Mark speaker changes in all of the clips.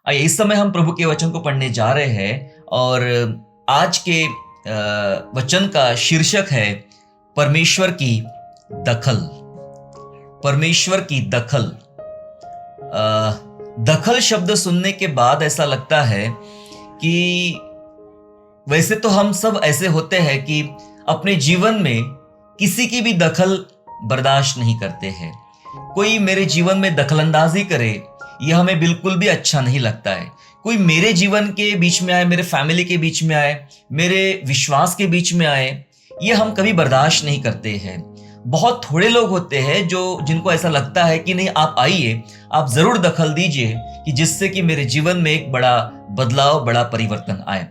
Speaker 1: आइए इस समय हम प्रभु के वचन को पढ़ने जा रहे हैं और आज के वचन का शीर्षक है परमेश्वर की दखल। परमेश्वर की दखल। दखल शब्द सुनने के बाद ऐसा लगता है कि वैसे तो हम सब ऐसे होते हैं कि अपने जीवन में किसी की भी दखल बर्दाश्त नहीं करते हैं। कोई मेरे जीवन में दखलंदाजी करे यह हमें बिल्कुल भी अच्छा नहीं लगता है। कोई मेरे जीवन के बीच में आए, मेरे फैमिली के बीच में आए, मेरे विश्वास के बीच में आए, ये हम कभी बर्दाश्त नहीं करते हैं। बहुत थोड़े लोग होते हैं जिनको ऐसा लगता है कि नहीं, आप आइए, आप जरूर दखल दीजिए कि जिससे कि मेरे जीवन में एक बड़ा बदलाव, बड़ा परिवर्तन आए।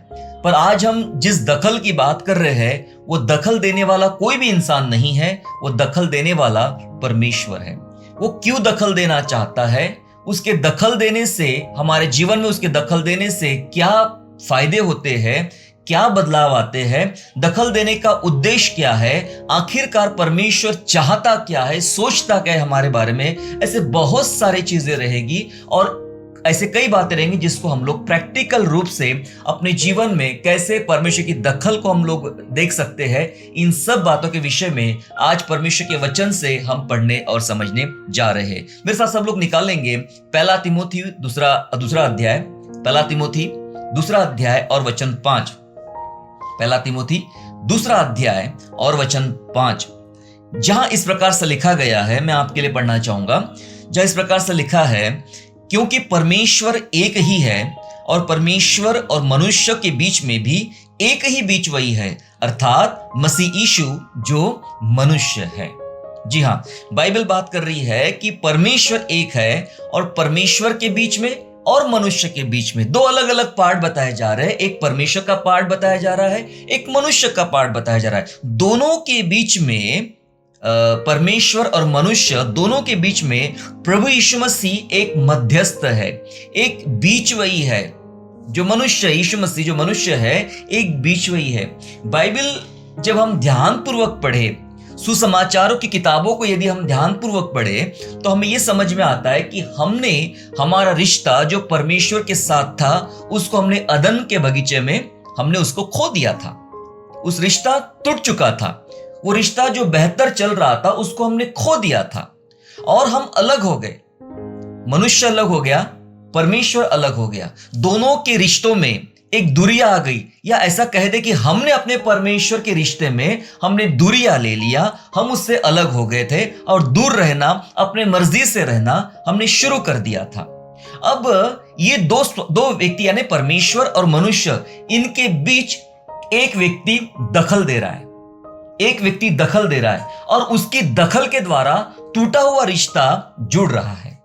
Speaker 1: पर आज हम जिस दखल की बात कर रहे हैं वो दखल देने वाला कोई भी इंसान नहीं है, वो दखल देने वाला परमेश्वर है। वो क्यों दखल देना चाहता है, उसके दखल देने से, हमारे जीवन में उसके दखल देने से क्या फायदे होते हैं, क्या बदलाव आते हैं, दखल देने का उद्देश्य क्या है, आखिरकार परमेश्वर चाहता क्या है, सोचता क्या है हमारे बारे में, ऐसे बहुत सारी चीजें रहेगी और ऐसे कई बातें रहेंगी जिसको हम लोग प्रैक्टिकल रूप से अपने जीवन में कैसे परमेश्वर की दखल को हम लोग देख सकते हैं। इन सब बातों के विषय में आज परमेश्वर के वचन से हम पढ़ने और समझने जा रहे हैं। मेरे साथ सब लोग निकालेंगे पहला तिमोथी दूसरा अध्याय, पहला तिमोथी दूसरा अध्याय और वचन 5। पहला तिमोथी दूसरा अध्याय और वचन 5, जहां इस प्रकार से लिखा गया है, मैं आपके लिए पढ़ना चाहूंगा। जहां इस प्रकार से लिखा है, क्योंकि परमेश्वर एक ही है और परमेश्वर और मनुष्य के बीच में भी एक ही बीच वही है, अर्थात मसीह यीशु जो मनुष्य है। जी हाँ, बाइबल बात कर रही है कि परमेश्वर एक है और परमेश्वर के बीच में और मनुष्य के बीच में दो अलग अलग पार्ट बताए जा रहे हैं। एक परमेश्वर का पार्ट बताया जा रहा है, एक मनुष्य का पार्ट बताया जा रहा है। दोनों के बीच में, परमेश्वर और मनुष्य दोनों के बीच में प्रभु यीशु मसीह एक मध्यस्थ है, एक बीच वही है। जो मनुष्य, यीशु मसीह जो मनुष्य है, एक बीच वही है। बाइबल जब हम ध्यान पूर्वक पढ़े, सुसमाचारों की किताबों को यदि हम ध्यान पूर्वक पढ़े तो हमें यह समझ में आता है कि हमने हमारा रिश्ता जो परमेश्वर के साथ था उसको हमने अदन के बगीचे में हमने उसको खो दिया था। उस रिश्ता टूट चुका था। वो रिश्ता जो बेहतर चल रहा था उसको हमने खो दिया था और हम अलग हो गए। मनुष्य अलग हो गया, परमेश्वर अलग हो गया। दोनों के रिश्तों में एक दूरियां आ गई, या ऐसा कह दे कि हमने अपने परमेश्वर के रिश्ते में हमने दूरियां ले लिया। हम उससे अलग हो गए थे और दूर रहना, अपने मर्जी से रहना हमने शुरू कर दिया था। अब ये दो व्यक्ति यानी परमेश्वर और मनुष्य, इनके बीच एक व्यक्ति दखल दे रहा है। एक व्यक्ति दखल दे रहा है और उसकी दखल के द्वारा टूटा हुआ रिश्ता जुड़ रहा है।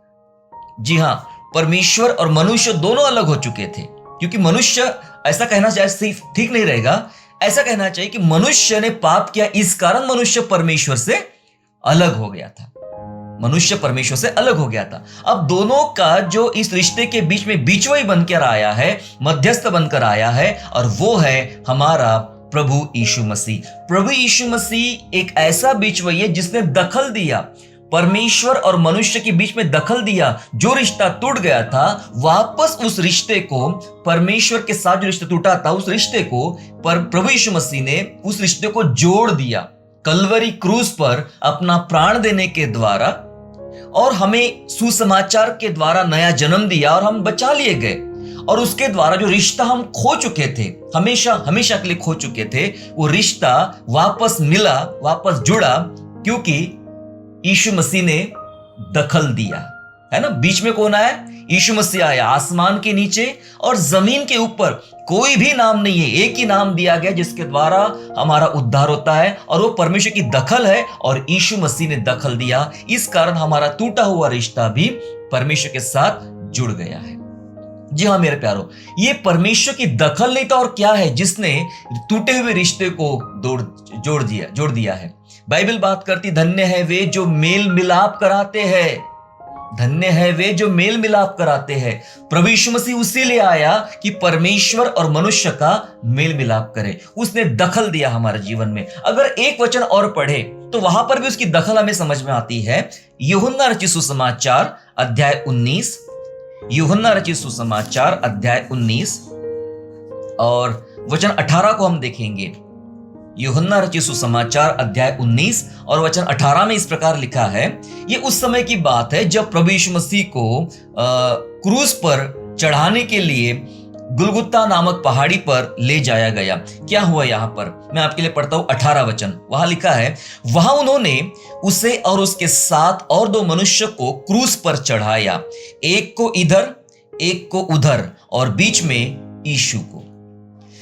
Speaker 1: जी हां, परमेश्वर और मनुष्य दोनों अलग हो चुके थे, क्योंकि मनुष्य, ऐसा कहना चाहिए ठीक नहीं रहेगा, ऐसा कहना चाहिए कि मनुष्य ने पाप किया, इस कारण मनुष्य परमेश्वर से अलग हो गया था। मनुष्य परमेश्वर से अलग हो गया था। अब दोनों का जो इस रिश्ते के बीच में बीचवई बनकर आया है, मध्यस्थ बनकर आया है, और वो है हमारा प्रभु यीशु मसीह। प्रभु यीशु मसीह एक ऐसा बीचवई है जिसने दखल दिया, परमेश्वर और मनुष्य के बीच में दखल दिया। जो रिश्ता टूट गया था, वापस उस रिश्ते को, परमेश्वर के साथ जो रिश्ता टूटा था, उस रिश्ते को प्रभु यीशु मसीह ने उस रिश्ते को जोड़ दिया कलवरी क्रूस पर अपना प्राण देने के द्वारा, और हमें सुसमाचार के द्वारा नया जन्म दिया और हम बचा लिए गए। और उसके द्वारा जो रिश्ता हम खो चुके थे, हमेशा हमेशा के लिए खो चुके थे, वो रिश्ता वापस मिला, वापस जुड़ा, क्योंकि यीशु मसीह ने दखल दिया, है ना। बीच में कौन आया? यीशु मसीह आया। आसमान के नीचे और जमीन के ऊपर कोई भी नाम नहीं है, एक ही नाम दिया गया जिसके द्वारा हमारा उद्धार होता है, और वो परमेश्वर की दखल है और यीशु मसीह ने दखल दिया। इस कारण हमारा टूटा हुआ रिश्ता भी परमेश्वर के साथ जुड़ गया है। जी हाँ मेरे प्यारो, ये परमेश्वर की दखल नहीं तो और क्या है जिसने टूटे हुए रिश्ते को जोड़ दिया है। बाइबल बात करती, धन्य है वे जो मेल मिलाप कराते हैं, धन्य है वे जो मेल मिलाप कराते हैं। प्रभु यीशु मसीह उसीलिए आया कि परमेश्वर और मनुष्य का मेल मिलाप करे। उसने दखल दिया हमारे जीवन में। अगर एक वचन और पढ़े तो वहां पर भी उसकी दखल हमें समझ में आती है। यूहन्ना रचित सुसमाचार अध्याय 19, यूहन्ना रचित सुसमाचार अध्याय 19 और वचन 18 को हम देखेंगे। यूहन्ना रचित सुसमाचार अध्याय 19 और वचन 18 में इस प्रकार लिखा है। ये उस समय की बात है जब प्रभु यीशु मसीह को क्रूस पर चढ़ाने के लिए गुलगुत्ता नामक पहाड़ी पर ले जाया गया। क्या हुआ यहाँ पर, मैं आपके लिए पढ़ता हूं 18 वचन। वहां लिखा है, वहां उन्होंने उसे और उसके साथ और 2 मनुष्य को क्रूस पर चढ़ाया, एक को इधर एक को उधर और बीच में यीशु को।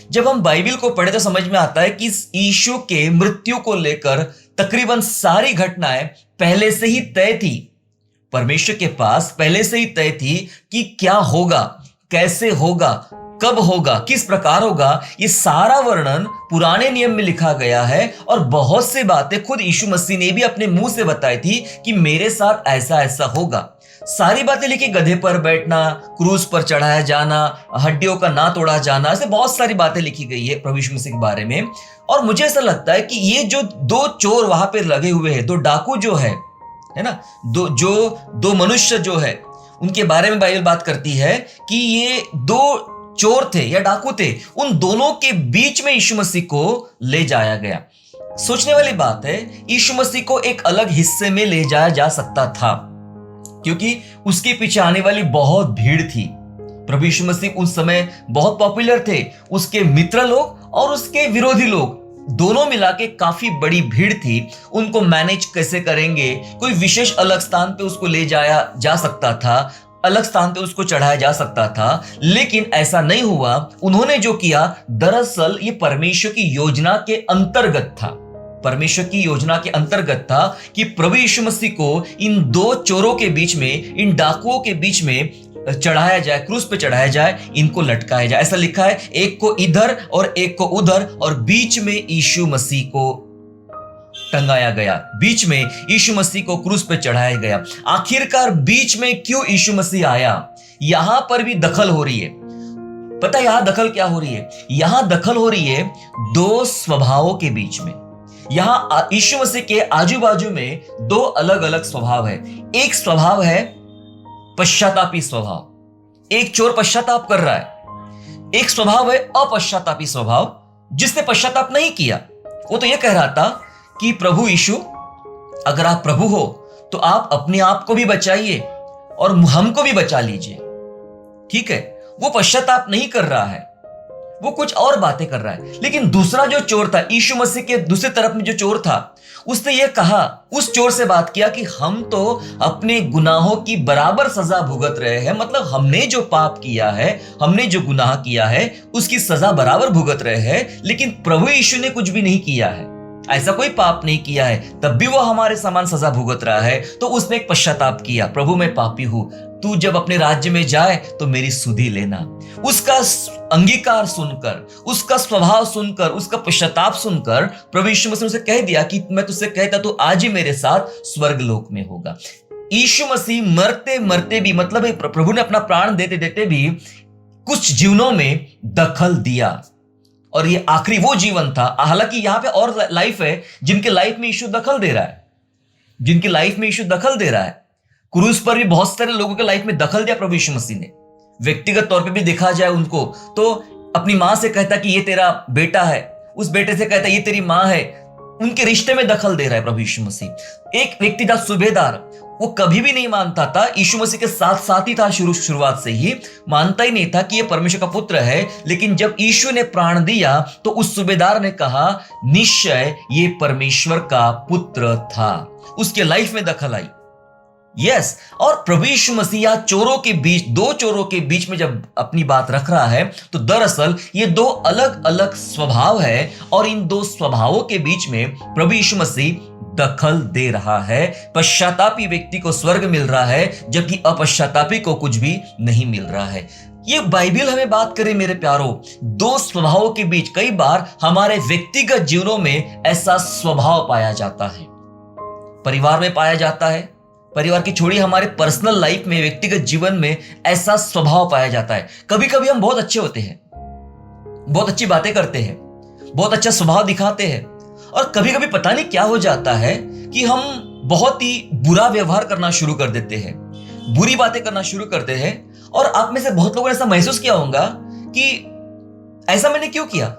Speaker 1: जब हम बाइबल को पढ़े तो समझ में आता है कि यीशु के मृत्यु को लेकर तकरीबन सारी घटनाएं पहले से ही तय थी। परमेश्वर के पास पहले से ही तय थी कि क्या होगा, कैसे होगा, कब होगा, किस प्रकार होगा। ये सारा वर्णन पुराने नियम में लिखा गया है और बहुत सी बातें खुद यीशु मसीह ने भी अपने मुंह से बताई थी कि मेरे साथ ऐसा ऐसा होगा। सारी बातें लिखी, गधे पर बैठना, क्रूस पर चढ़ाया जाना, हड्डियों का ना तोड़ा जाना, ऐसे बहुत सारी बातें लिखी गई है प्रभु यीशु मसीह के बारे में। और मुझे ऐसा लगता है कि ये जो 2 चोर वहां पे लगे हुए हैं, 2 डाकू जो है ना, दो मनुष्य जो है, उनके बारे में बाइबल बात करती है कि ये 2 चोर थे या डाकू थे। उन दोनों के बीच में यीशु मसीह को ले जाया गया। सोचने वाली बात है, यीशु मसीह को एक अलग हिस्से में ले जाया जा सकता था क्योंकि उसके पीछे आने वाली बहुत भीड़ थी। प्रभु यीशु मसीह उस समय बहुत पॉपुलर थे। उसके मित्र लोग और उसके विरोधी लोग दोनों मिला के काफी बड़ी भीड़ थी। उनको मैनेज कैसे करेंगे, कोई विशेष अलग स्थान पे उसको ले जाया जा सकता था, अलग स्थान पे उसको चढ़ाया जा सकता था, लेकिन ऐसा नहीं हुआ। उन्होंने जो किया, दरअसल ये परमेश्वर की योजना के अंतर्गत था। परमेश्वर की योजना के अंतर्गत था कि प्रभु यीशु मसीह को इन 2 चोरों के बीच में, इन डाकुओं के बीच में चढ़ाया जाए, क्रूस पे चढ़ाया जाए, इनको लटकाया जाए। ऐसा लिखा है, एक को इधर और एक को उधर और बीच में यीशु मसीह को टंगाया गया, बीच में यीशु मसीह को क्रूस पे चढ़ाया गया। आखिरकार बीच में क्यों यीशु मसीह आया? यहां पर भी दखल हो रही है। पता है यहां दखल क्या हो रही है? यहां दखल हो रही है 2 स्वभावों के बीच में। यहां यीशु मसीह के आजू बाजू में 2 अलग अलग स्वभाव है। एक स्वभाव है पश्चातापी स्वभाव, एक चोर पश्चाताप कर रहा है। एक स्वभाव है अपश्चातापी स्वभाव, जिसने पश्चाताप नहीं किया। वो तो यह कह रहा था कि प्रभु यीशु, अगर आप प्रभु हो तो आप अपने आप को भी बचाइए और हमको भी बचा लीजिए। ठीक है, वो पश्चाताप नहीं कर रहा है, वो कुछ और बातें कर रहा है। लेकिन दूसरा जो चोर था, यीशु मसीह के दूसरी तरफ में जो चोर था, उसने ये कहा, उस चोर से बात किया कि हम तो अपने गुनाहों की बराबर सजा भुगत रहे हैं। मतलब हमने जो पाप किया है, हमने जो गुनाह किया है, उसकी सजा बराबर भुगत रहे हैं। लेकिन प्रभु यीशु ने कुछ भी नहीं किया है, ऐसा कोई पाप नहीं किया है, तब भी वो हमारे समान सजा भुगत रहा है। तो उसने एक पश्चाताप किया, प्रभु मैं पापी हूं, तू जब अपने राज्य में जाए तो मेरी सुधि लेना। उसका अंगीकार सुनकर, उसका स्वभाव सुनकर, उसका पश्चाताप सुनकर प्रभु यीशु मसीह ने कह दिया कि मैं तुझसे कहता तो आज ही मेरे साथ स्वर्ग लोक में होगा। यीशु मसीह मरते मरते भी, मतलब प्रभु ने अपना प्राण देते देते भी कुछ जीवनों में दखल दिया और ये आखिरी वो जीवन था। हालांकि यहां पे और लाइफ है जिनके लाइफ में यीशु दखल दे रहा है, जिनकी लाइफ में यीशु दखल दे रहा है। क्रूस पर भी बहुत सारे लोगों के लाइफ में दखल दिया प्रभु यीशु मसीह ने। व्यक्तिगत तौर पे भी देखा जाए उनको तो अपनी मां से कहता कि ये तेरा बेटा है, उस बेटे से कहता ये तेरी मां है। उनके रिश्ते में दखल दे रहा है प्रभु यीशु मसीह। एक व्यक्ति था सूबेदार, वो कभी भी नहीं मानता था, यीशु मसीह के साथ साथ ही था, शुरुआत से ही मानता ही नहीं था कि ये परमेश्वर का पुत्र है। लेकिन जब यीशु ने प्राण दिया तो उस सूबेदार ने कहा निश्चय ये परमेश्वर का पुत्र था। उसके लाइफ में दखल आई। यस, और प्रभु यीशु मसीह या चोरों के बीच, 2 चोरों के बीच में जब अपनी बात रख रहा है तो दरअसल ये 2 अलग अलग स्वभाव है और इन 2 स्वभावों के बीच में प्रभु यीशु मसीह दखल दे रहा है। पश्चातापी व्यक्ति को स्वर्ग मिल रहा है जबकि अपश्चातापी को कुछ भी नहीं मिल रहा है। ये बाइबल हमें बात करे मेरे प्यारों, 2 स्वभावों के बीच कई बार हमारे व्यक्तिगत जीवनों में ऐसा स्वभाव पाया जाता है, परिवार में पाया जाता है। परिवार की छोड़ी हमारे पर्सनल लाइफ में, व्यक्तिगत जीवन में ऐसा स्वभाव पाया जाता है। कभी कभी हम बहुत अच्छे होते हैं, बहुत अच्छी बातें करते हैं, बहुत अच्छा स्वभाव दिखाते हैं और कभी कभी पता नहीं क्या हो जाता है कि हम बहुत ही बुरा व्यवहार करना शुरू कर देते हैं, बुरी बातें करना शुरू करते हैं और आप में से बहुत लोगों ने ऐसा महसूस किया होगा कि ऐसा मैंने क्यों किया,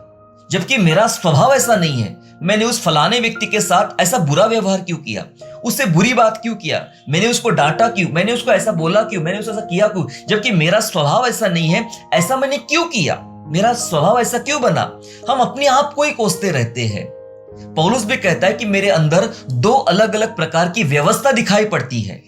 Speaker 1: जबकि मेरा स्वभाव ऐसा नहीं है। मैंने उस फलाने व्यक्ति के साथ ऐसा बुरा व्यवहार क्यों किया, उससे बुरी बात क्यों किया, मैंने उसको डांटा क्यों, मैंने उसको ऐसा बोला क्यों, मैंने उसको ऐसा किया क्यों, जबकि मेरा स्वभाव ऐसा नहीं है। ऐसा मैंने क्यों किया, मेरा स्वभाव ऐसा क्यों बना। हम अपने आप को ही कोसते रहते हैं। पौलुस भी कहता है कि मेरे अंदर दो अलग अलग प्रकार की व्यवस्था दिखाई पड़ती है,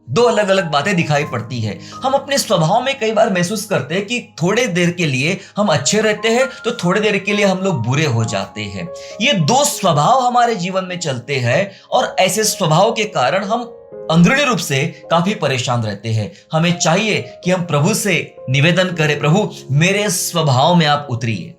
Speaker 1: दो अलग अलग बातें दिखाई पड़ती है। हम अपने स्वभाव में कई बार महसूस करते हैं कि थोड़े देर के लिए हम अच्छे रहते हैं तो थोड़े देर के लिए हम लोग बुरे हो जाते हैं। ये दो स्वभाव हमारे जीवन में चलते हैं और ऐसे स्वभाव के कारण हम अंदरूनी रूप से काफी परेशान रहते हैं। हमें चाहिए कि हम प्रभु से निवेदन करें, प्रभु मेरे स्वभाव में आप उतरिए,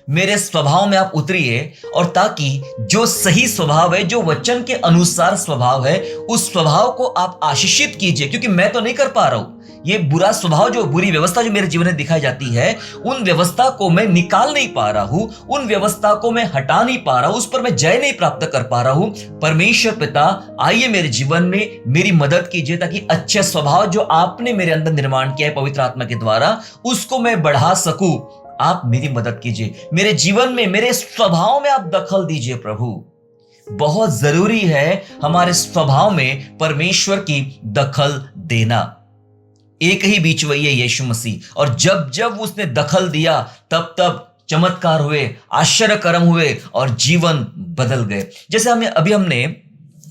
Speaker 1: मेरे स्वभाव में आप उतरिए, और ताकि जो सही स्वभाव है, जो वचन के अनुसार स्वभाव है, उस स्वभाव को आप आशीषित कीजिए। क्योंकि मैं तो नहीं कर पा रहा हूं, ये बुरा स्वभाव, जो बुरी व्यवस्था जो मेरे जीवन में दिखाई जाती है, उन व्यवस्था को मैं निकाल नहीं पा रहा हूं, उन व्यवस्था को मैं हटा नहीं पा रहा हूं, उस पर मैं जय नहीं प्राप्त कर पा रहा हूं। परमेश्वर पिता आइए मेरे जीवन में मेरी मदद कीजिए, ताकि अच्छे स्वभाव जो आपने मेरे अंदर निर्माण किया है पवित्र आत्मा के द्वारा, उसको मैं बढ़ा सकूं। आप मेरी मदद कीजिए, मेरे जीवन में, मेरे स्वभाव में आप दखल दीजिए प्रभु। बहुत जरूरी है हमारे स्वभाव में परमेश्वर की दखल देना। एक ही बीच वही है यीशु मसीह, और जब जब उसने दखल दिया तब तब चमत्कार हुए, आश्चर्य कर्म हुए और जीवन बदल गए। जैसे हमने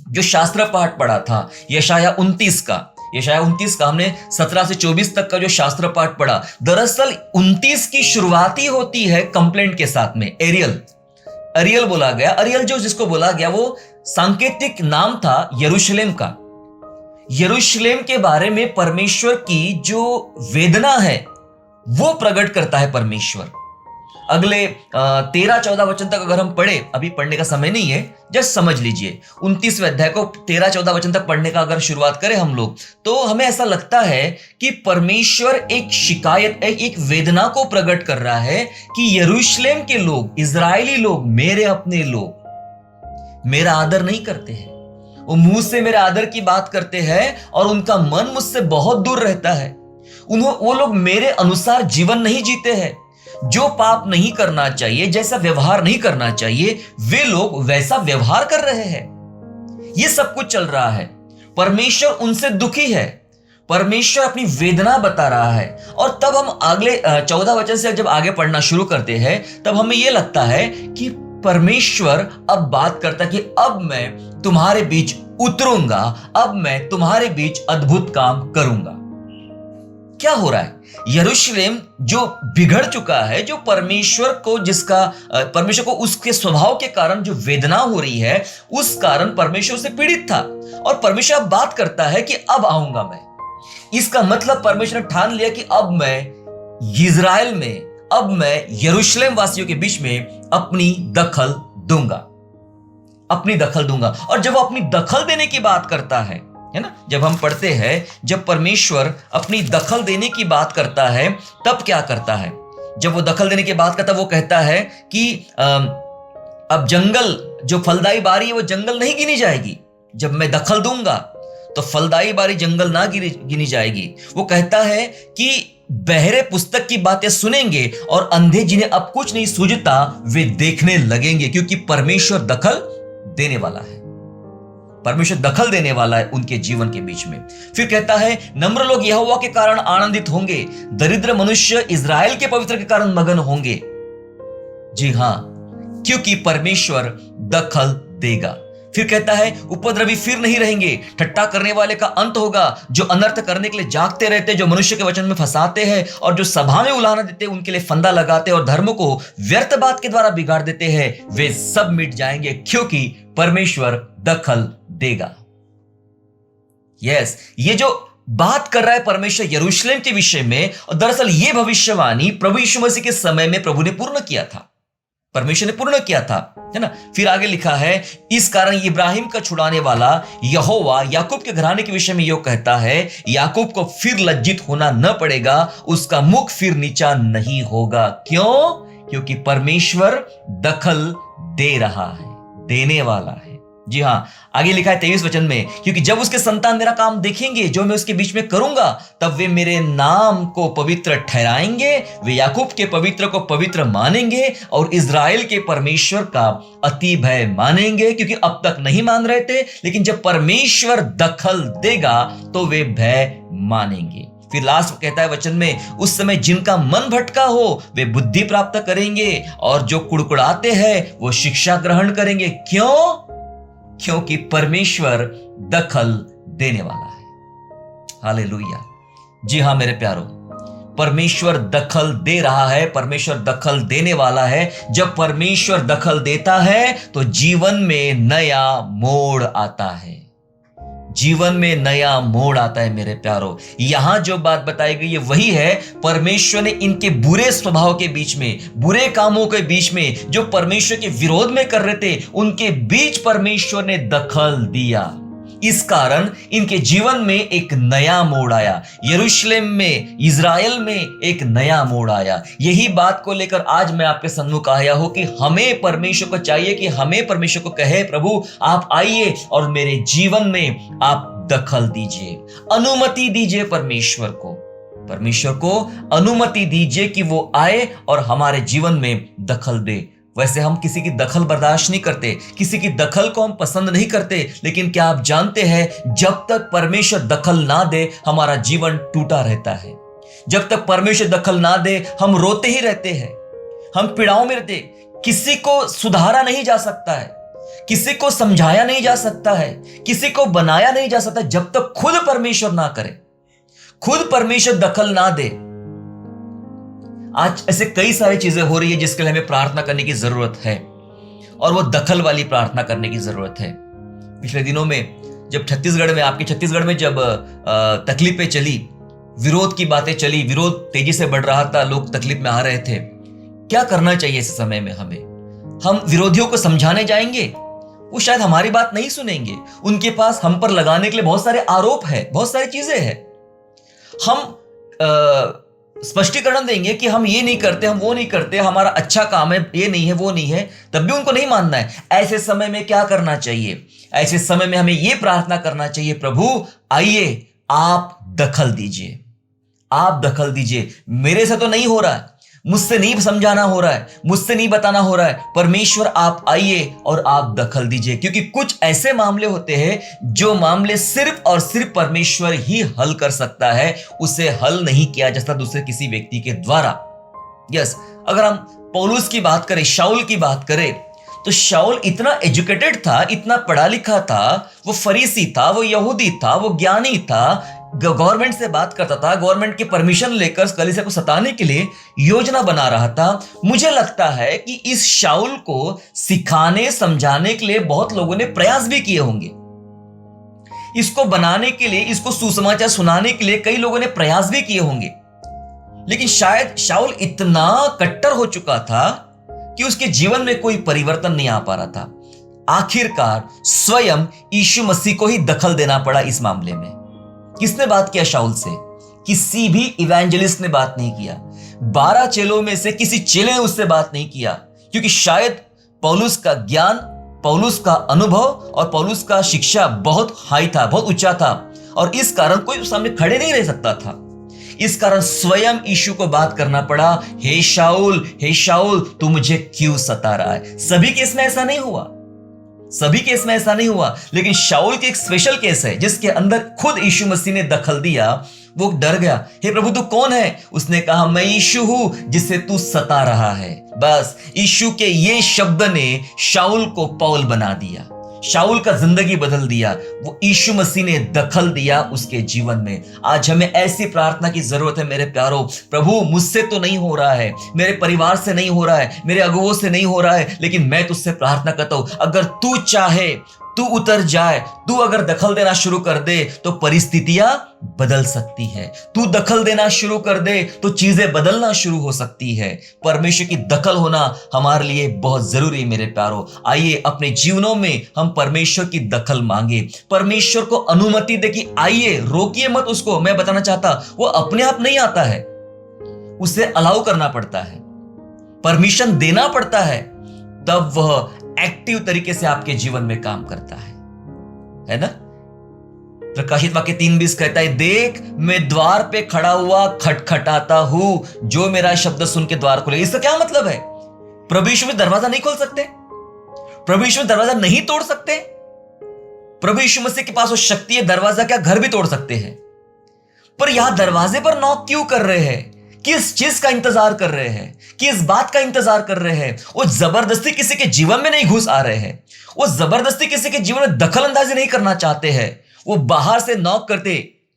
Speaker 1: जो शास्त्र पाठ पढ़ा था यशाया 29 का, यशाया 29 का हमने 17 से 24 तक का जो शास्त्र पाठ पढ़ा, दरअसल 29 की शुरुआत ही होती है कंप्लेंट के साथ में। अरियल बोला गया। अरियल जो जिसको बोला गया वो सांकेतिक नाम था यरूशलेम का। यरूशलेम के बारे में परमेश्वर की जो वेदना है वो प्रकट करता है परमेश्वर। अगले 13-14 वचन तक अगर हम पढ़े, अभी पढ़ने का समय नहीं है, जस्ट समझ लीजिए 29वें अध्याय को 13-14 वचन तक पढ़ने का अगर शुरुआत करें हम लोग, तो हमें ऐसा लगता है कि परमेश्वर एक शिकायत, एक वेदना को प्रकट कर रहा है कि यरूशलेम के लोग, इजरायली लोग, मेरे अपने लोग मेरा आदर नहीं करते हैं। वो मुंह से मेरे आदर की बात करते हैं और उनका मन मुझसे बहुत दूर रहता है। वो लोग मेरे अनुसार जीवन नहीं जीते हैं। जो पाप नहीं करना चाहिए, जैसा व्यवहार नहीं करना चाहिए, वे लोग वैसा व्यवहार कर रहे हैं। ये सब कुछ चल रहा है। परमेश्वर उनसे दुखी है। परमेश्वर अपनी वेदना बता रहा है। और तब हम अगले 14 वचन से जब आगे पढ़ना शुरू करते हैं, तब हमें यह लगता है कि परमेश्वर अब बात करता है कि अब मैं तुम्हारे बीच उतरूंगा, अब मैं तुम्हारे बीच अद्भुत काम करूंगा। क्या हो रहा है? यरूशलेम जो बिगड़ चुका है, जो परमेश्वर को उसके स्वभाव के कारण जो वेदना हो रही है, उस कारण परमेश्वर से पीड़ित था। और परमेश्वर बात करता है कि अब आऊंगा मैं। इसका मतलब परमेश्वर ने ठान लिया कि अब मैं इजराइल में, अब मैं यरूशलेम वासियों के बीच में अपनी दखल दूंगा, अपनी दखल दूंगा। और जब वो अपनी दखल देने की बात करता है ना, जब हम पढ़ते हैं, जब परमेश्वर अपनी दखल देने की बात करता है, तब क्या करता है? जब वो दखल देने की बात करता है, वो कहता है कि अब जंगल, जो फलदाई बारी है, वो जंगल नहीं गिनी जाएगी। जब मैं दखल दूंगा तो फलदाई बारी जंगल ना गिनी जाएगी। वो कहता है कि बहरे पुस्तक की बातें सुनेंगे और अंधे जिन्हें अब कुछ नहीं सूझता वे देखने लगेंगे, क्योंकि परमेश्वर दखल देने वाला है। परमेश्वर दखल देने वाला है उनके जीवन के बीच में। फिर कहता है, नम्र लोग यहोवा के कारण आनंदित होंगे, दरिद्र मनुष्य इजराइल के पवित्र के कारण मगन होंगे। जी हां, क्योंकि परमेश्वर दखल देगा। फिर कहता है, उपद्रवी फिर नहीं रहेंगे, ठट्टा करने वाले का अंत होगा, जो अनर्थ करने के लिए जागते रहते, जो मनुष्य के वचन में फंसाते हैं और जो सभा में उलाहना देते, उनके लिए फंदा लगाते और धर्म को व्यर्थ बात के द्वारा बिगाड़ देते हैं, वे सब मिट जाएंगे, क्योंकि परमेश्वर दखल देगा। यस, ये जो बात कर रहा है परमेश्वर यरूशलेम के विषय में, और दरअसल ये भविष्यवाणी प्रभु यीशु मसीह के समय में प्रभु ने पूर्ण किया था, परमेश्वर ने पूर्ण किया था, है ना। फिर आगे लिखा है, इस कारण इब्राहिम का छुड़ाने वाला यहोवा याकूब के घराने के विषय में यो कहता है, याकूब को फिर लज्जित होना न पड़ेगा, उसका मुख फिर नीचा नहीं होगा। क्यों? क्योंकि परमेश्वर दखल दे रहा है, देने वाला है। जी हाँ, आगे लिखा है 23 वचन में, क्योंकि जब उसके संतान मेरा काम देखेंगे जो मैं उसके बीच में करूंगा, तब वे मेरे नाम को पवित्र ठहराएंगे, वे याकूब के पवित्र को पवित्र मानेंगे और इज़राइल के परमेश्वर का अति भय मानेंगे, क्योंकि अब तक नहीं मान रहे थे, लेकिन जब परमेश्वर दखल देगा तो वे भय मानेंगे। फिर लास्ट कहता है वचन में, उस समय जिनका मन भटका हो वे बुद्धि प्राप्त करेंगे और जो कुड़कुड़ाते हैं वो शिक्षा ग्रहण करेंगे। क्यों? क्योंकि परमेश्वर दखल देने वाला है। हालेलुया। जी हां मेरे प्यारो, परमेश्वर दखल दे रहा है, परमेश्वर दखल देने वाला है। जब परमेश्वर दखल देता है तो जीवन में नया मोड़ आता है, जीवन में नया मोड़ आता है मेरे प्यारो। यहां जो बात बताई गई है वही है, परमेश्वर ने इनके बुरे स्वभाव के बीच में, बुरे कामों के बीच में, जो परमेश्वर के विरोध में कर रहे थे, उनके बीच परमेश्वर ने दखल दिया। इस कारण इनके जीवन में एक नया मोड़ आया, यरूशलेम में, इज़राइल में एक नया मोड़ आया। यही बात को लेकर आज मैं आपके सम्मुख आया हूं कि हमें परमेश्वर को चाहिए कि हमें परमेश्वर को कहे, प्रभु आप आइए और मेरे जीवन में आप दखल दीजिए, अनुमति दीजिए परमेश्वर को अनुमति दीजिए कि वो आए और हमारे जीवन में दखल दे। वैसे हम किसी की दखल बर्दाश्त नहीं करते, किसी की दखल को हम पसंद नहीं करते, लेकिन क्या आप जानते हैं, जब तक परमेश्वर दखल ना दे हमारा जीवन टूटा रहता है। जब तक परमेश्वर दखल ना दे हम रोते ही रहते हैं, हम पीड़ाओं में रहते। किसी को सुधारा नहीं जा सकता है, किसी को समझाया नहीं जा सकता है, किसी को बनाया नहीं जा सकता जब तक खुद परमेश्वर ना करे, खुद परमेश्वर दखल ना दे। आज ऐसे कई सारी चीजें हो रही है जिसके लिए हमें प्रार्थना करने की जरूरत है, और वो दखल वाली प्रार्थना करने की जरूरत है। पिछले दिनों में जब छत्तीसगढ़ में, आपके छत्तीसगढ़ में जब तकलीफें चली, विरोध की बातें चली, विरोध तेजी से बढ़ रहा था, लोग तकलीफ में आ रहे थे, क्या करना चाहिए इस समय में हमें? हम विरोधियों को समझाने जाएंगे, वो शायद हमारी बात नहीं सुनेंगे। उनके पास हम पर लगाने के लिए बहुत सारे आरोप है, बहुत सारी चीजें हैं। हम स्पष्टीकरण देंगे कि हम ये नहीं करते, हम वो नहीं करते, हमारा अच्छा काम है, ये नहीं है, वो नहीं है, तब भी उनको नहीं मानना है। ऐसे समय में क्या करना चाहिए? ऐसे समय में हमें ये प्रार्थना करना चाहिए, प्रभु आइए आप दखल दीजिए, आप दखल दीजिए। मेरे से तो नहीं हो रहा है, मुझसे नहीं समझाना हो रहा है, मुझसे नहीं बताना हो रहा है, परमेश्वर आप आइए और आप दखल दीजिए। क्योंकि कुछ ऐसे मामले होते हैं जो मामले सिर्फ और सिर्फ परमेश्वर ही हल कर सकता है, उसे हल नहीं किया जा सकता दूसरे किसी व्यक्ति के द्वारा। यस, अगर हम पौलुस की बात करें, शाऊल की बात करें, तो शाऊल इतना एजुकेटेड था, इतना पढ़ा लिखा था, वो फरीसी था, वो यहूदी था, वो ज्ञानी था, गवर्नमेंट से बात करता था, गवर्नमेंट की परमिशन लेकर कलीसिया को सताने के लिए योजना बना रहा था। मुझे लगता है कि इस शाऊल को सिखाने समझाने के लिए बहुत लोगों ने प्रयास भी किए होंगे, इसको बनाने के लिए, इसको सुसमाचार सुनाने के लिए कई लोगों ने प्रयास भी किए होंगे। लेकिन शायद शाऊल इतना कट्टर हो चुका था कि उसके जीवन में कोई परिवर्तन नहीं आ पा रहा था। आखिरकार स्वयं यीशु मसीह को ही दखल देना पड़ा इस मामले में। किसने बात किया शाऊल से? किसी भी इवेंजलिस्ट ने बात नहीं किया। 12 चेलों में से किसी चेले ने उससे बात नहीं किया, क्योंकि शायद पौलुस का ज्ञान, पौलुस का अनुभव और पौलुस का शिक्षा बहुत हाई था, बहुत ऊंचा था, और इस कारण कोई सामने खड़े नहीं रह सकता था। इस कारण स्वयं यीशु को बात करना पड़ा, हे शाऊल तू मुझे क्यों सता रहा है? सभी केस में ऐसा नहीं हुआ, सभी केस में ऐसा नहीं हुआ, लेकिन शाऊल की एक स्पेशल केस है जिसके अंदर खुद यीशु मसीह ने दखल दिया। वो डर गया, हे प्रभु तू कौन है? उसने कहा मैं यीशु हूं जिसे तू सता रहा है। बस यीशु के ये शब्द ने शाऊल को पौल बना दिया, शाऊल का जिंदगी बदल दिया। वो यीशु मसीह ने दखल दिया उसके जीवन में। आज हमें ऐसी प्रार्थना की जरूरत है मेरे प्यारो, प्रभु मुझसे तो नहीं हो रहा है, मेरे परिवार से नहीं हो रहा है, मेरे अगुओं से नहीं हो रहा है, लेकिन मैं तुझसे प्रार्थना करता हूं, अगर तू चाहे तू उतर जाए, तू अगर दखल देना शुरू कर दे तो परिस्थितियां बदल सकती है। तू दखल देना शुरू कर दे तो चीजें बदलना शुरू हो सकती है। परमेश्वर की दखल होना हमारे लिए बहुत जरूरी है मेरे प्यारो। आइए अपने जीवनों में हम परमेश्वर की दखल मांगे, परमेश्वर को अनुमति दे कि आइए, रोकिए मत उसको। मैं बताना चाहता, वो अपने आप नहीं आता है, उसे अलाउ करना पड़ता है, परमिशन देना पड़ता है, तब वह एक्टिव तरीके से आपके जीवन में काम करता है ना? प्रकाशित वाक्य 3:20 कहता है, देख मैं द्वार पे खड़ा हुआ खटखटाता हूं, जो मेरा शब्द सुन के द्वार खोले। इसका क्या मतलब है? प्रभु यीशु में दरवाजा नहीं खोल सकते? प्रभु यीशु में दरवाजा नहीं तोड़ सकते? प्रभु यीशु मसीह के पास वो शक्ति है, दरवाजा क्या घर भी तोड़ सकते हैं। पर यहां दरवाजे पर नॉक क्यों कर रहे हैं? किस चीज का इंतजार कर रहे हैं? किस बात का इंतजार कर रहे हैं? वो जबरदस्ती किसी के जीवन में नहीं घुस आ रहे हैं, वो जबरदस्ती किसी के जीवन में दखल अंदाजी नहीं करना चाहते हैं। वो बाहर से नॉक करते,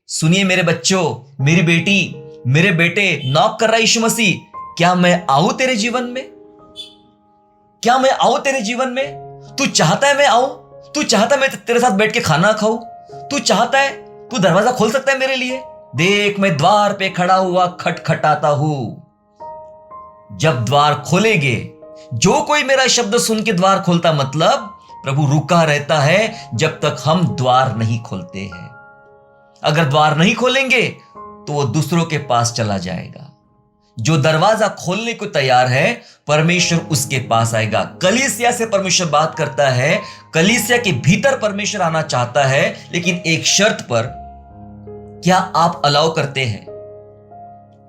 Speaker 1: सुनिए मेरे बच्चों, मेरी बेटी, मेरे बेटे, नॉक कर रहा है यीशु मसीह, क्या मैं आऊं तेरे जीवन में? क्या मैं आऊं तेरे जीवन में? तू चाहता है मैं आऊं? तू चाहता है मैं तेरे साथ बैठ के खाना खाऊं? तू चाहता है, तू दरवाजा खोल सकता है मेरे लिए? देख मैं द्वार पे खड़ा हुआ खटखटाता हूं। जब द्वार खोलेगे, जो कोई मेरा शब्द सुन के द्वार खोलता, मतलब प्रभु रुका रहता है जब तक हम द्वार नहीं खोलते हैं। अगर द्वार नहीं खोलेंगे तो वो दूसरों के पास चला जाएगा। जो दरवाजा खोलने को तैयार है, परमेश्वर उसके पास आएगा। कलीसिया से परमेश्वर बात करता है, कलीसिया के भीतर परमेश्वर आना चाहता है, लेकिन एक शर्त पर। क्या आप अलाउ करते हैं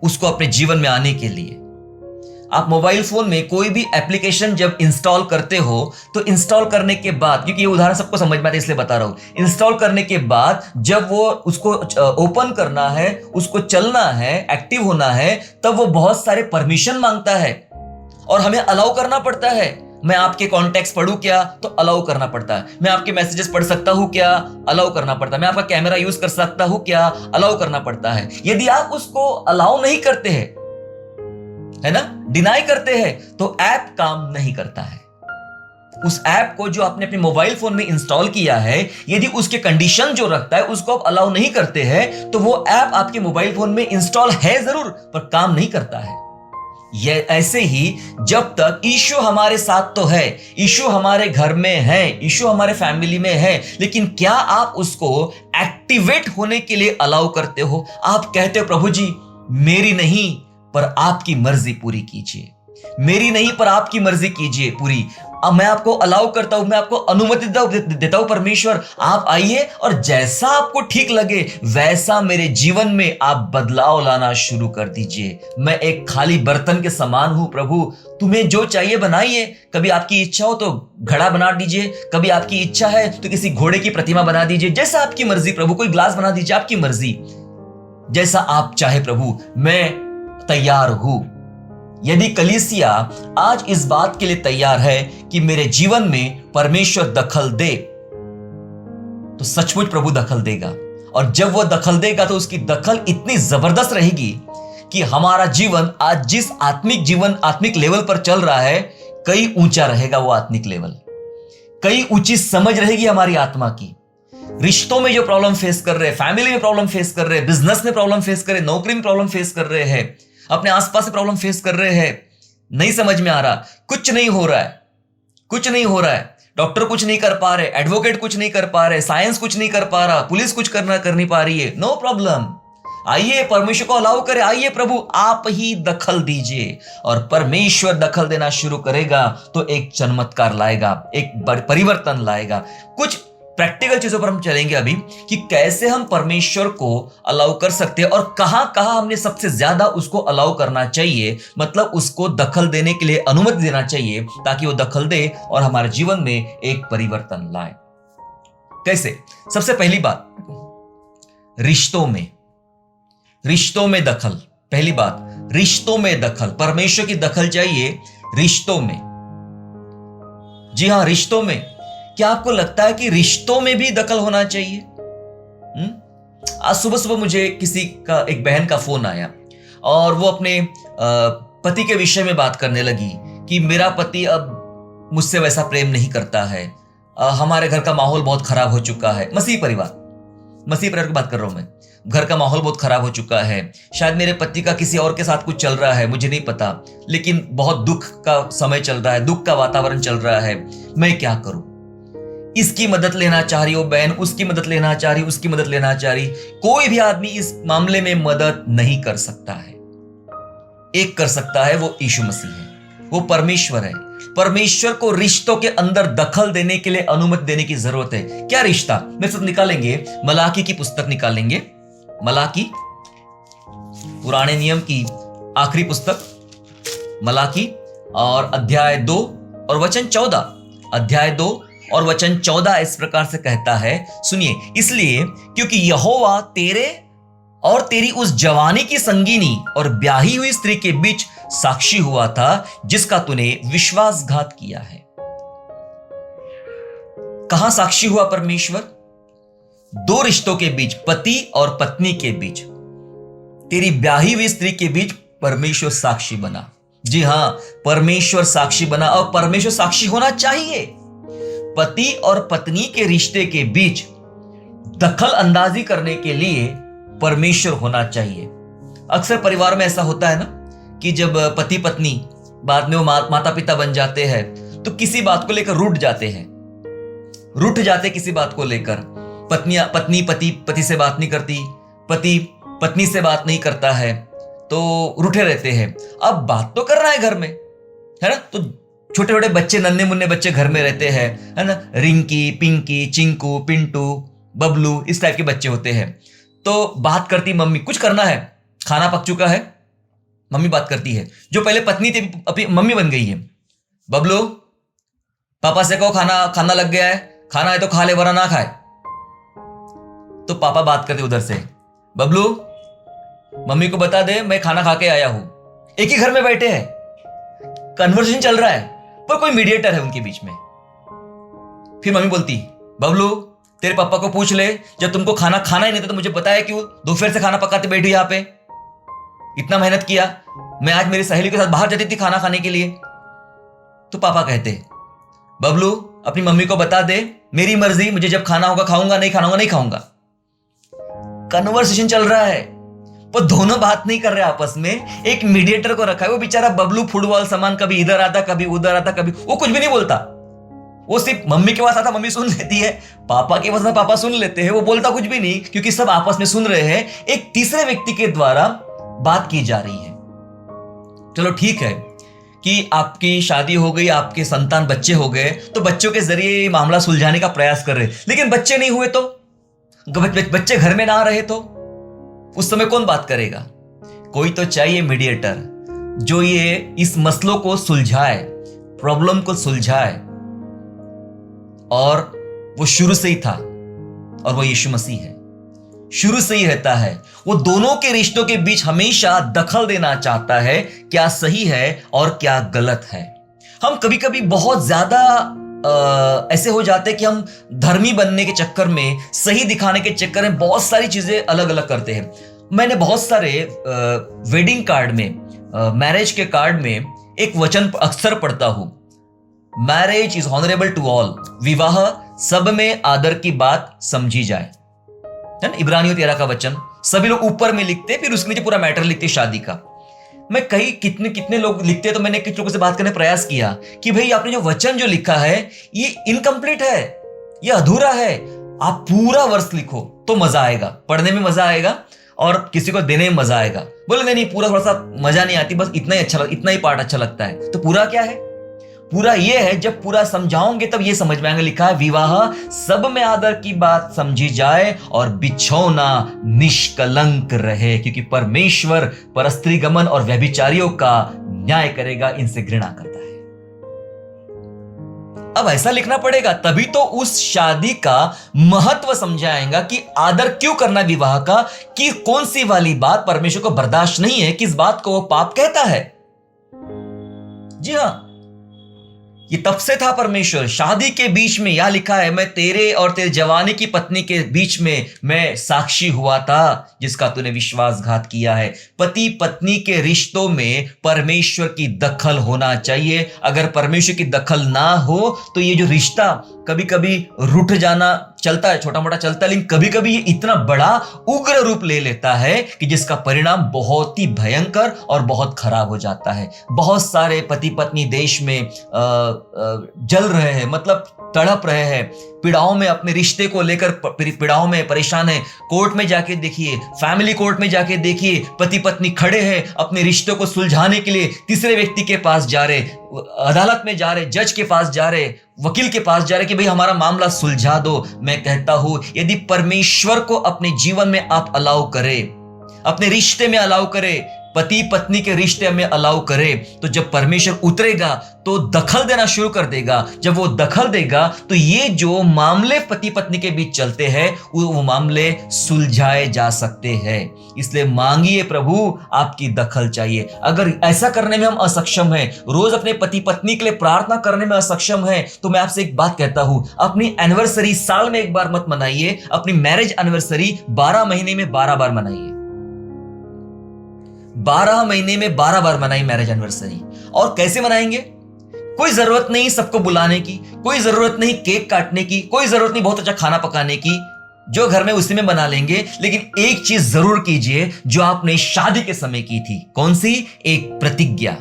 Speaker 1: उसको अपने जीवन में आने के लिए? आप मोबाइल फोन में कोई भी एप्लीकेशन जब इंस्टॉल करते हो, तो इंस्टॉल करने के बाद, क्योंकि ये उदाहरण सबको समझ में आता है इसलिए बता रहा हूं, इंस्टॉल करने के बाद जब वो उसको ओपन करना है, उसको चलना है, एक्टिव होना है, तब वो बहुत सारे परमिशन मांगता है और हमें अलाउ करना पड़ता है। मैं आपके कॉन्टेक्ट्स पढ़ूं क्या? तो अलाउ करना पड़ता है। मैं आपके मैसेजेस पढ़ सकता हूं क्या? अलाउ करना पड़ता है। मैं आपका कैमरा यूज कर सकता हूं क्या? अलाउ करना पड़ता है। यदि आप उसको अलाउ नहीं करते हैं, है ना, डिनाई करते हैं, तो ऐप काम नहीं करता है। उस ऐप को जो आपने अपने मोबाइल फोन में इंस्टॉल किया है, यदि उसके कंडीशन जो रखता है उसको आप अलाउ नहीं करते हैं, तो वो ऐप आपके मोबाइल फोन में इंस्टॉल है जरूर, पर काम नहीं करता है। ये ऐसे ही जब तक यीशु हमारे साथ तो है, यीशु हमारे घर में है, यीशु हमारे फैमिली में है, लेकिन क्या आप उसको एक्टिवेट होने के लिए अलाउ करते हो? आप कहते हो, प्रभु जी मेरी नहीं पर आपकी मर्जी पूरी कीजिए, मेरी नहीं पर आपकी मर्जी कीजिए पूरी। अब मैं आपको अलाउ करता हूं, मैं आपको अनुमति देता हूं, परमेश्वर आप आइए और जैसा आपको ठीक लगे वैसा मेरे जीवन में आप बदलाव लाना शुरू कर दीजिए। मैं एक खाली बर्तन के समान हूं प्रभु, तुम्हें जो चाहिए बनाइए। कभी आपकी इच्छा हो तो घड़ा बना दीजिए, कभी आपकी इच्छा है तो किसी घोड़े की प्रतिमा बना दीजिए, जैसा आपकी मर्जी प्रभु। कोई ग्लास बना दीजिए, आपकी मर्जी, जैसा आप चाहे प्रभु, मैं तैयार हूं। यदि कलीसिया आज इस बात के लिए तैयार है कि मेरे जीवन में परमेश्वर दखल दे, तो सचमुच प्रभु दखल देगा। और जब वो दखल देगा तो उसकी दखल इतनी जबरदस्त रहेगी कि हमारा जीवन आज जिस आत्मिक लेवल पर चल रहा है, कई ऊंचा रहेगा वो आत्मिक लेवल, कई ऊंची समझ रहेगी हमारी आत्मा की। रिश्तों में जो प्रॉब्लम फेस कर रहे हैं, फैमिली में प्रॉब्लम फेस कर रहे हैं, बिजनेस में प्रॉब्लम फेस कर रहे हैं, नौकरी में प्रॉब्लम फेस कर रहे हैं, अपने आसपास से प्रॉब्लम फेस कर रहे हैं, नहीं समझ में आ रहा, कुछ नहीं हो रहा है, कुछ नहीं हो रहा है, डॉक्टर कुछ नहीं कर पा रहे, एडवोकेट कुछ नहीं कर पा रहे, साइंस कुछ नहीं कर पा रहा, पुलिस कुछ कर नहीं पा रही है, नो प्रॉब्लम। आइए परमेश्वर को अलाउ करें, आइए प्रभु आप ही दखल दीजिए। और परमेश्वर दखल देना शुरू करेगा तो एक चमत्कार लाएगा, एक परिवर्तन लाएगा। कुछ प्रैक्टिकल चीजों पर हम चलेंगे अभी कि कैसे हम परमेश्वर को अलाउ कर सकते हैं और कहां कहां हमने सबसे ज्यादा उसको अलाउ करना चाहिए, मतलब उसको दखल देने के लिए अनुमति देना चाहिए, ताकि वो दखल दे और हमारे जीवन में एक परिवर्तन लाए। कैसे? सबसे पहली बात, रिश्तों में दखल। पहली बात, रिश्तों में दखल। परमेश्वर की दखल चाहिए रिश्तों में। जी हां, रिश्तों में। क्या आपको लगता है कि रिश्तों में भी दखल होना चाहिए? आज सुबह सुबह मुझे किसी का, एक बहन का फोन आया और वो अपने पति के विषय में बात करने लगी कि मेरा पति अब मुझसे वैसा प्रेम नहीं करता है, हमारे घर का माहौल बहुत खराब हो चुका है। मसीह परिवार की बात कर रहा हूं मैं। घर का माहौल बहुत खराब हो चुका है, शायद मेरे पति का किसी और के साथ कुछ चल रहा है, मुझे नहीं पता, लेकिन बहुत दुख का समय चल रहा है, दुख का वातावरण चल रहा है, मैं क्या करूं? इसकी मदद लेना चाह रही हो बहन, उसकी मदद लेना चाह रही, उसकी मदद लेना चाह रही। कोई भी आदमी इस मामले में मदद नहीं कर सकता है। एक कर सकता है, वो यीशु मसीह है, वो परमेश्वर है। परमेश्वर को रिश्तों के अंदर दखल देने के लिए अनुमति देने की जरूरत है। क्या रिश्ता? मेरे साथ निकालेंगे, मलाकी की पुस्तक निकालेंगे, मलाकी, पुराने नियम की आखिरी पुस्तक मलाकी, और अध्याय 2 और वचन 14। अध्याय 2 और वचन 14 इस प्रकार से कहता है, सुनिए, इसलिए क्योंकि यहोवा तेरे और तेरी उस जवानी की संगीनी और ब्याही हुई स्त्री के बीच साक्षी हुआ था, जिसका तूने विश्वासघात किया है। कहां साक्षी हुआ परमेश्वर? दो रिश्तों के बीच, पति और पत्नी के बीच, तेरी ब्याही हुई स्त्री के बीच परमेश्वर साक्षी बना। जी हां, परमेश्वर साक्षी बना, और परमेश्वर साक्षी होना चाहिए। पति और पत्नी के रिश्ते के बीच दखल अंदाजी करने के लिए परमेश्वर होना चाहिए। अक्सर परिवार में ऐसा होता है ना कि जब पति पत्नी बाद में वो माता पिता बन जाते हैं तो किसी बात को लेकर रूठ जाते हैं, किसी बात को लेकर। पत्नी पति से बात नहीं करती, पति पत्नी से बात नहीं करता है, तो रूठे रहते हैं। अब बात तो करना है घर में, है ना? तो छोटे छोटे बच्चे, नन्हे मुन्ने बच्चे घर में रहते हैं, है ना? रिंकी, पिंकी, चिंकू, पिंटू, बबलू, इस टाइप के बच्चे होते हैं। तो बात करती मम्मी, कुछ करना है, खाना पक चुका है, मम्मी बात करती है। जो पहले पत्नी थी अभी मम्मी बन गई है। बबलू, पापा से कहो खाना लग गया है, खाना है तो खा ले वरना ना खाए। तो पापा बात करते उधर से, बबलू मम्मी को बता दे मैं खाना खा के आया हूं। एक ही घर में बैठे हैं, कन्वर्सेशन चल रहा है, पर कोई मीडिएटर है उनके बीच में। फिर मम्मी बोलती, बबलू तेरे पापा को पूछ ले, जब तुमको खाना ही नहीं था तो मुझे बताया क्यों? दोपहर से खाना पकाते बैठी यहां पे, इतना मेहनत किया। मैं आज मेरी सहेली के साथ बाहर जाती थी खाना खाने के लिए। तो पापा कहते, बबलू अपनी मम्मी को बता दे, मेरी मर्जी, मुझे जब खाना होगा खाऊंगा, नहीं खाना होगा नहीं खाऊंगा। कन्वर्सेशन चल रहा है, वो दोनों बात नहीं कर रहे आपस में, एक मीडिएटर को रखा है। वो बेचारा बबलू फुटबॉल सामान, कभी इधर आता कभी उधर आता, कभी वो कुछ भी नहीं बोलता। वो सिर्फ मम्मी के पास आता, मम्मी सुन लेती है, पापा के पास आता, पापा सुन लेते हैं। वो बोलता कुछ भी नहीं, क्योंकि सब आपस में सुन रहे हैं, एक तीसरे व्यक्ति के द्वारा बात की जा रही है। चलो ठीक है कि आपकी शादी हो गई, आपके संतान बच्चे हो गए, तो बच्चों के जरिए मामला सुलझाने का प्रयास कर रहे, लेकिन बच्चे नहीं हुए तो, बच्चे घर में ना रहे तो उस समय कौन बात करेगा? कोई तो चाहिए मीडिएटर, जो ये इस मसलों को सुलझाए, प्रॉब्लम को सुलझाए। और वो शुरू से ही था, और वो यीशु मसीह है, शुरू से ही रहता है। वो दोनों के रिश्तों के बीच हमेशा दखल देना चाहता है, क्या सही है और क्या गलत है। हम कभी कभी बहुत ज्यादा ऐसे हो जाते हैं कि हम धर्मी बनने के चक्कर में, सही दिखाने के चक्कर में बहुत सारी चीजें अलग अलग करते हैं। मैंने बहुत सारे वेडिंग कार्ड में, मैरिज के कार्ड में एक वचन अक्सर पढ़ता हूं, marriage is honourable to all, विवाह सब में आदर की बात समझी जाए, है ना? इब्रानियों 13 का वचन सभी लोग ऊपर में लिखते, फिर उसके नीचे पूरा मैटर लिखते शादी का। मैं कई कितने लोग लिखते, तो मैंने कुछ लोगों से बात करने प्रयास किया कि भाई आपने जो वचन जो लिखा है ये इनकम्प्लीट है, ये अधूरा है, आप पूरा वर्ष लिखो तो मजा आएगा, पढ़ने में मजा आएगा और किसी को देने में मजा आएगा। बोले नहीं, पूरा थोड़ा सा मजा नहीं आती, बस इतना ही पार्ट अच्छा लगता है। तो पूरा क्या है? पूरा ये है, जब पूरा समझाओगे तब ये समझ में आएगा। लिखा है विवाह सब में आदर की बात समझी जाए और बिछौना निष्कलंक रहे, क्योंकि परमेश्वर परस्त्री गमन और व्यभिचारियों का न्याय करेगा, इनसे घृणा करता है। अब ऐसा लिखना पड़ेगा, तभी तो उस शादी का महत्व समझाएगा कि आदर क्यों करना विवाह का, कि कौन सी वाली बात परमेश्वर को बर्दाश्त नहीं है, किस बात को वो पाप कहता है। जी हां, ये तब से था परमेश्वर शादी के बीच में। यह लिखा है, मैं तेरे और तेरे जवानी की पत्नी के बीच में मैं साक्षी हुआ था, जिसका तूने विश्वासघात किया है। पति पत्नी के रिश्तों में परमेश्वर की दखल होना चाहिए। अगर परमेश्वर की दखल ना हो तो ये जो रिश्ता कभी कभी रूठ जाना चलता है, छोटा मोटा चलता है, लेकिन कभी कभी ये इतना बड़ा उग्र रूप ले लेता है कि जिसका परिणाम बहुत ही भयंकर और बहुत खराब हो जाता है। बहुत सारे पति पत्नी देश में जल रहे हैं, मतलब तड़प रहे हैं, पीड़ाओं में, अपने रिश्ते को लेकर पीड़ाओं में परेशान है, कोर्ट में जाके देखिए, फैमिली कोर्ट में जाके देखिए, पति पत्नी खड़े हैं अपने रिश्तों को सुलझाने के लिए, तीसरे व्यक्ति के पास जा रहे, अदालत में जा रहे, जज के पास जा रहे, वकील के पास जा रहे कि भाई हमारा मामला सुलझा दो। मैं कहता हूं, यदि परमेश्वर को अपने जीवन में आप अलाउ करें, अपने रिश्ते में अलाउ करें, पति पत्नी के रिश्ते में अलाउ करे, तो जब परमेश्वर उतरेगा तो दखल देना शुरू कर देगा। जब वो दखल देगा तो ये जो मामले पति पत्नी के बीच चलते हैं वो मामले सुलझाए जा सकते हैं। इसलिए मांगिए, प्रभु आपकी दखल चाहिए। अगर ऐसा करने में हम असक्षम हैं, रोज अपने पति पत्नी के लिए प्रार्थना करने में असक्षम हैं, तो मैं आपसे एक बात कहता हूं, अपनी एनिवर्सरी साल में एक बार मत मनाइए, अपनी मैरिज एनिवर्सरी 12 महीने में 12 बार मनाइए। 12 महीने में 12 बार मनाई मैरिज एनिवर्सरी। और कैसे मनाएंगे? कोई जरूरत नहीं सबको बुलाने की, कोई जरूरत नहीं केक काटने की, कोई जरूरत नहीं बहुत अच्छा खाना पकाने की, जो घर में उसी में बना लेंगे। लेकिन एक चीज जरूर कीजिए जो आपने शादी के समय की थी। कौन सी? एक प्रतिज्ञा।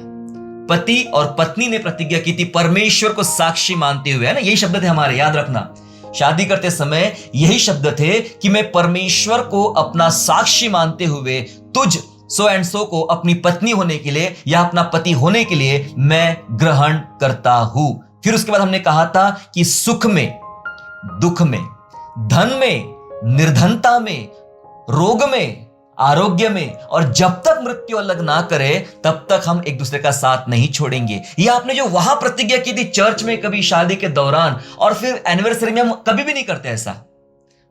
Speaker 1: पति और पत्नी ने प्रतिज्ञा की थी परमेश्वर को साक्षी मानते हुए, है ना? यही शब्द थे हमारे, याद रखना। शादी करते समय यही शब्द थे कि मैं परमेश्वर को अपना साक्षी मानते हुए तुझ सो एंड सो को अपनी पत्नी होने के लिए या अपना पति होने के लिए मैं ग्रहण करता हूं। फिर उसके बाद हमने कहा था कि सुख में, दुख में, धन में, निर्धनता में, रोग में, आरोग्य में, और जब तक मृत्यु अलग ना करे तब तक हम एक दूसरे का साथ नहीं छोड़ेंगे। ये आपने जो वहां प्रतिज्ञा की थी चर्च में, कभी शादी के दौरान, और फिर एनिवर्सरी में हम कभी भी नहीं करते ऐसा।